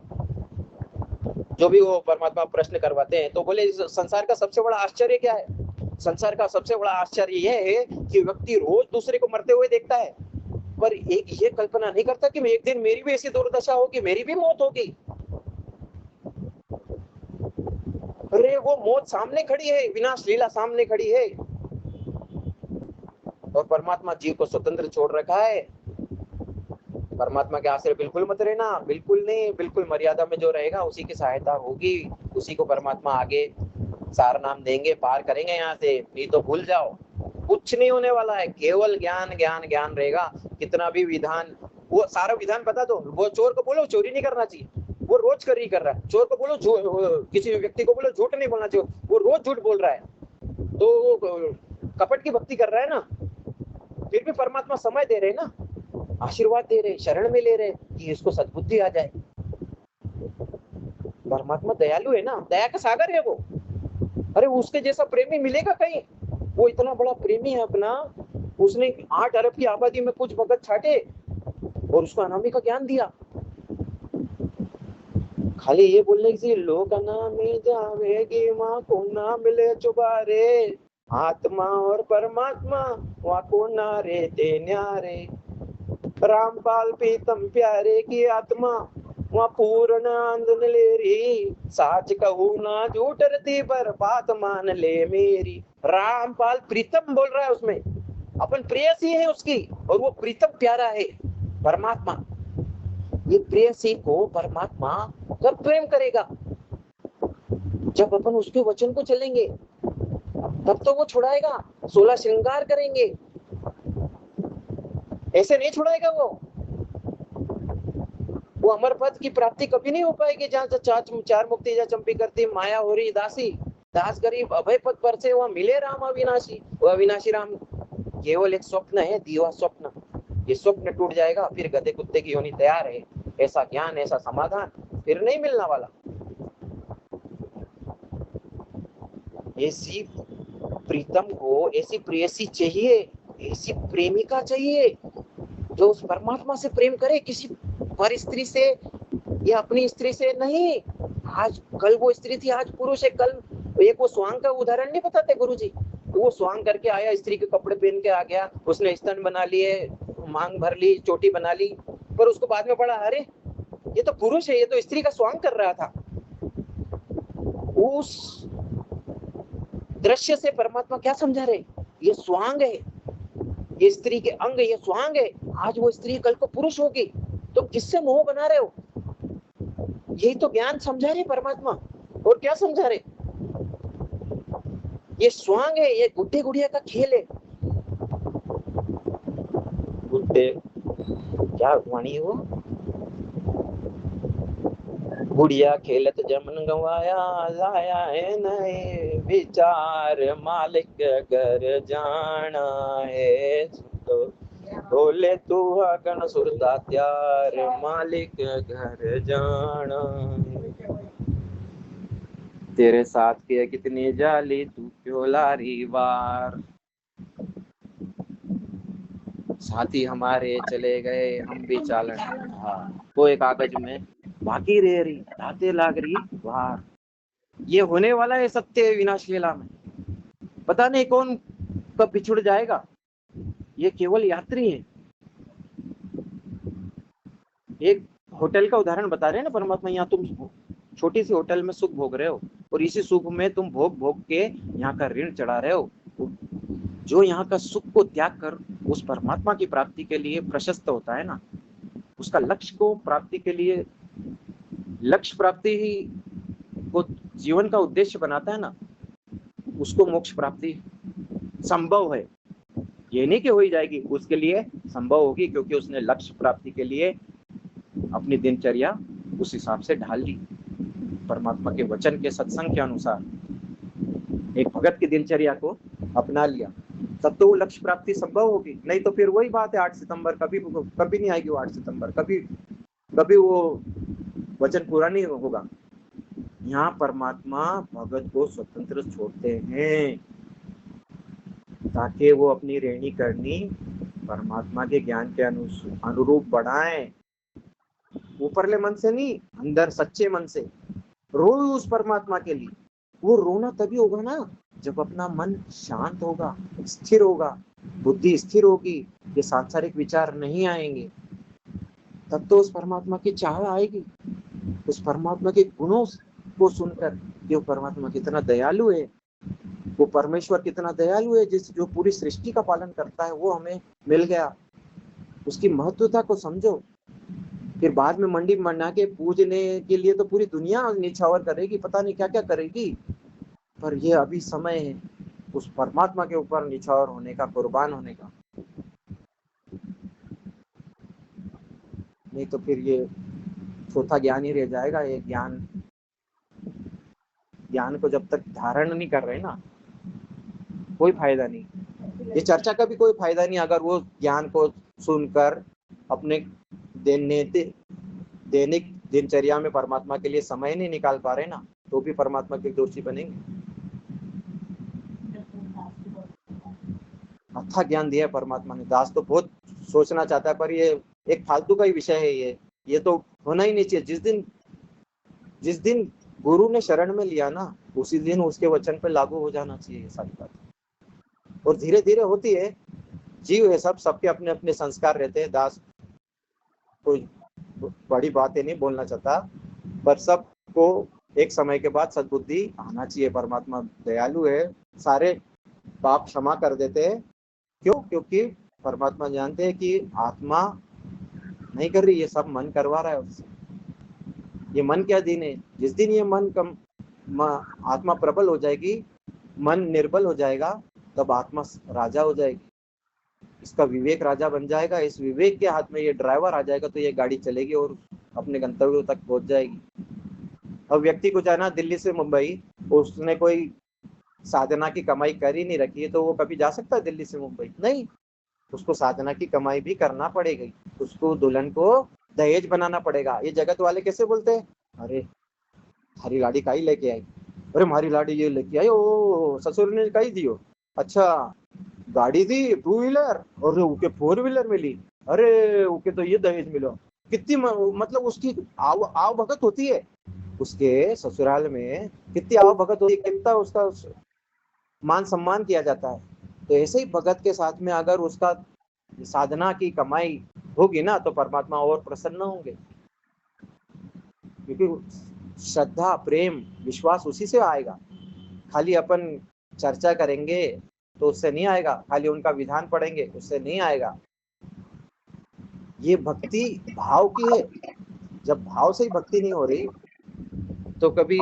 जो भी वो परमात्मा प्रश्न करवाते हैं, तो बोले संसार का सबसे बड़ा आश्चर्य क्या है? संसार का सबसे बड़ा आश्चर्य यह है कि व्यक्ति रोज दूसरे को मरते हुए देखता है, पर एक ये कल्पना नहीं करता कि एक दिन मेरी भी ऐसी दुर्दशा होगी, मेरी भी मौत होगी। अरे वो मौत सामने खड़ी है, विनाश लीला सामने खड़ी है, और परमात्मा जीव को स्वतंत्र छोड़ रखा है। परमात्मा के आश्रय बिल्कुल मत रहना, बिल्कुल नहीं, बिल्कुल मर्यादा में जो रहेगा उसी की सहायता होगी, उसी को परमात्मा आगे सार नाम देंगे, पार करेंगे यहाँ से। नहीं तो भूल जाओ, कुछ नहीं होने वाला है, केवल ज्ञान ज्ञान ज्ञान रहेगा। कितना भी विधान, वो सारा विधान बता दो। वो चोर को बोलो चोरी नहीं करना चाहिए, वो रोज कर रहा है। चोर को बोलो, किसी व्यक्ति को बोलो झूठ नहीं बोलना चाहिए, वो रोज झूठ बोल रहा है, तो कपट की भक्ति कर रहा है ना। फिर भी परमात्मा समय दे रहे ना, आशीर्वाद दे रहे, शरण में ले रहे कि इसको सद्बुद्धि आ जाए। परमात्मा दयालु है ना, दया का सागर है वो। अरे उसके जैसा प्रेमी मिलेगा कहीं? वो इतना बड़ा प्रेमी है अपना, उसने 8 अरब की आबादी में कुछ भगत छाटे और उसको अनामी का ज्ञान दिया। खाली ये बोलने से लोक ना में जावेगी माँ को ना मिले चुबारे, आत्मा और परमात्मा वहाँ को नारे ते न्यारे, रामपाल प्रीतम प्यारे की आत्मा वहाँ पूर्ण आंदन ले री, साच कहूँ ना झूठ रती पर बात मान ले मेरी। रामपाल प्रीतम बोल रहा है उसमें, अपन प्रेयसी है उसकी, और वो प्रीतम प्यारा है परमात्मा। ये प्रेयसी को परमात्मा कब प्रेम करेगा? जब अपन उसके वचन को चलेंगे, तब तो वो छुड़ाएगा। 16 श्रृंगार करेंगे, ऐसे नहीं छुड़ाएगा वो अमर पद की प्राप्ति कभी नहीं हो पाएगी जहाँ से चार मुक्ति जा चंपी करती माया हो रही दासी, दास गरीब अभय पद पर से वहाँ मिले राम अविनाशी। वो अविनाशी राम केवल एक स्वप्न है, दीवा स्वप्न। ये स्वप्न टूट जाएगा, फिर गधे कुत्ते की योनि तैयार है। ऐसा ज्ञान, ऐसा समाधान फिर नहीं मिलने वाला। ऐसी प्रीतम को ऐसी प्रेयसी चाहिए, ऐसी प्रेमिका चाहिए जो उस परमात्मा से प्रेम करे, किसी पर स्त्री से या अपनी स्त्री से नहीं। आज कल वो स्त्री थी, आज पुरुष है। कल एक वो स्वांग का उदाहरण नहीं बताते गुरुजी, वो स्वांग करके आया, स्त्री के कपड़े पहन के आ गया, उसने स्तन बना लिए, मांग भर ली, चोटी बना ली, पर उसको बाद में पड़ा अरे ये तो पुरुष है, ये तो स्त्री का स्वांग कर रहा था। उस दृश्य से परमात्मा क्या समझा रहे? ये स्वांग है, ये स्त्री के अंग, ये स्वांग है। आज वो स्त्री कल को पुरुष होगी, तो किससे मोह बना रहे हो? यही तो ज्ञान समझा रहे परमात्मा। और क्या समझा रहे? ये स्वांग है, ये गुड्डे गुड़िया का खेल है। गुड्डे क्या वाणी वो, गुड़िया खेलत जमन गवाया, लाया है नए विचार, मालिक घर जाना है तो बोले तू गण सुरता त्यार, मालिक घर जाना। तेरे साथ के कितनी जाली, तू क्यों लारी वार। साथी हमारे चले गए, हम भी चालन वो एक कागज में बाकी रह रही, धाते लाग रही वार। ये होने वाला है सत्य विनाश लीला में। पता नहीं कौन कब बिछुड़ जाएगा, ये केवल यात्री है। एक होटल का उदाहरण बता रहे हैं ना परमात्मा, यहाँ तुम छोटी सी होटल में सुख भोग रहे हो, और इसी सुख में तुम भोग भोग के यहाँ का ऋण चढ़ा रहे हो। जो यहाँ का सुख को त्याग कर उस परमात्मा की प्राप्ति के लिए प्रशस्त होता है ना, उसका लक्ष्य को प्राप्ति के लिए, लक्ष्य प्राप्ति ही को जीवन का उद्देश्य बनाता है ना, उसको मोक्ष प्राप्ति संभव है। ये नहीं कि हो ही जाएगी, उसके लिए संभव होगी, क्योंकि उसने लक्ष्य प्राप्ति के लिए अपनी दिनचर्या उस हिसाब से ढाल ली, परमात्मा के वचन के सत्संग के अनुसार एक भगत की दिनचर्या को अपना लिया, तब तो वो लक्ष्य प्राप्ति संभव होगी। नहीं तो फिर वही बात है, 8 सितंबर कभी नहीं आएगी। वो 8 सितंबर कभी वो वचन पूरा नहीं होगा। यहाँ परमात्मा भगत को स्वतंत्र छोड़ते हैं ताकि वो अपनी रहनी करनी परमात्मा के ज्ञान के अनुरूप बढ़ाएं। ऊपरले मन से नहीं, अंदर सच्चे मन से रो उस परमात्मा के लिए। वो रोना तभी होगा ना जब अपना मन शांत होगा, स्थिर होगा, बुद्धि स्थिर होगी, ये सांसारिक विचार नहीं आएंगे, तब तो उस परमात्मा की चाह आएगी। उस परमात्मा के गुणों को सुनकर कि वो परमात्मा कितना दयालु है, वो परमेश्वर कितना दयालु है, जो पूरी सृष्टि का पालन करता है, वो हमें मिल गया। उसकी महत्वता को समझो। फिर बाद में मंडी मना के पूजने के लिए तो पूरी दुनिया निछावर करेगी, पता नहीं क्या क्या करेगी, पर ये अभी समय है उस परमात्मा के ऊपर निछावर होने का, कुर्बान होने का। नहीं तो फिर ये चौथा ज्ञान ही रह जाएगा। ये ज्ञान को जब तक धारण नहीं कर रहे ना, कोई फायदा नहीं। ये चर्चा का भी कोई फायदा नहीं अगर वो ज्ञान को सुनकर अपने दैनिक दिनचर्या में परमात्मा के लिए समय नहीं निकाल पा रहे ना, तो भी परमात्मा के दोषी बनेंगे। अच्छा ज्ञान दिया परमात्मा ने। दास तो बहुत सोचना चाहता है, पर ये एक फालतू का ही विषय है। ये तो होना ही नहीं चाहिए। जिस दिन जिस दिन गुरु ने शरण में लिया ना, उसी दिन उसके वचन पे लागू हो जाना चाहिए ये सारी बात। और धीरे धीरे होती है। जीव है सब, सबके अपने अपने संस्कार रहते हैं। दास कोई बड़ी बातें नहीं बोलना चाहता, पर सबको एक समय के बाद सद्बुद्धि आना चाहिए। परमात्मा दयालु है, सारे पाप क्षमा कर देते हैं। क्यों? क्योंकि परमात्मा जानते हैं कि आत्मा नहीं कर रही, ये सब मन करवा रहा है उससे। ये मन क्या दिन है? जिस दिन ये मन कम आत्मा प्रबल हो जाएगी, मन निर्बल हो जाएगा, तब आत्मा राजा हो जाएगी। इसका विवेक राजा बन जाएगा। इस विवेक के हाथ में ये ड्राइवर आ जाएगा तो ये गाड़ी चलेगी और अपने गंतव्य तक पहुंच जाएगी। अब व्यक्ति को जाना दिल्ली से मुंबई, उसने कोई साधना की कमाई कर ही नहीं रखी है, तो वो कभी जा सकता है दिल्ली से मुंबई? नहीं। उसको साधना की कमाई भी करना पड़ेगी। उसको दुल्हन को दहेज बनाना पड़ेगा। ये जगत वाले कैसे बोलते हैं, अरे हरी लाड़ी काई लेके आई, अरे हमारी लाड़ी ये लेके आई, ओ ससुर ने काई दियो, अच्छा गाड़ी दी 2 व्हीलर और उके 4 व्हीलर मिली, अरे उके तो ये दहेज मिलो। कितनी मतलब उसकी आव भगत होती है, उसके ससुराल में कितनी आव भगत होती है, कितना उसका मान सम्मान किया जाता है। तो ऐसे ही भगत के साथ में अगर उसका साधना की कमाई होगी ना, तो परमात्मा और प्रसन्न होंगे। क्योंकि श्रद्धा, प्रेम, विश्वास उसी से आएगा। खाली अपन चर्चा करेंगे तो उससे नहीं आएगा, खाली उनका विधान पढ़ेंगे उससे नहीं आएगा। ये भक्ति भाव की है। जब भाव से ही भक्ति नहीं हो रही तो कभी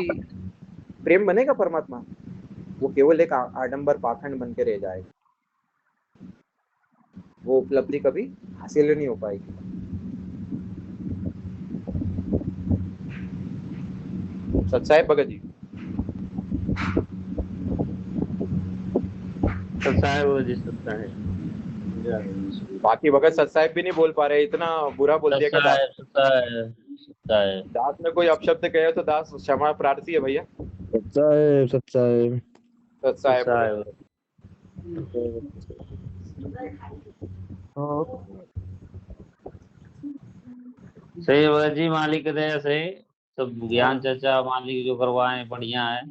प्रेम बनेगा परमात्मा? वो केवल एक आडंबर पाखंड बन के रह जाएगा। वो उपलब्धि कभी हासिल नहीं हो पाएगी। सच्चाई भगत जी, सच्चा है वो जी, सच्चा है। बाकी भगत सत्साहेब भी नहीं बोल पा रहे, इतना बुरा बोल दिया क्या सच्चा दास? है, सच्चा है, सच्चा है। दास ने कोई अपशब्द कहे तो दास क्षमा प्रार्थी है भैया। सच्चा है, सच्चा है। सत्साहेब सच्चा है भगत। सही है भगत जी, मालिक की दया से सब ज्ञान चर्चा मालिक जो करवाए बढ़िया है।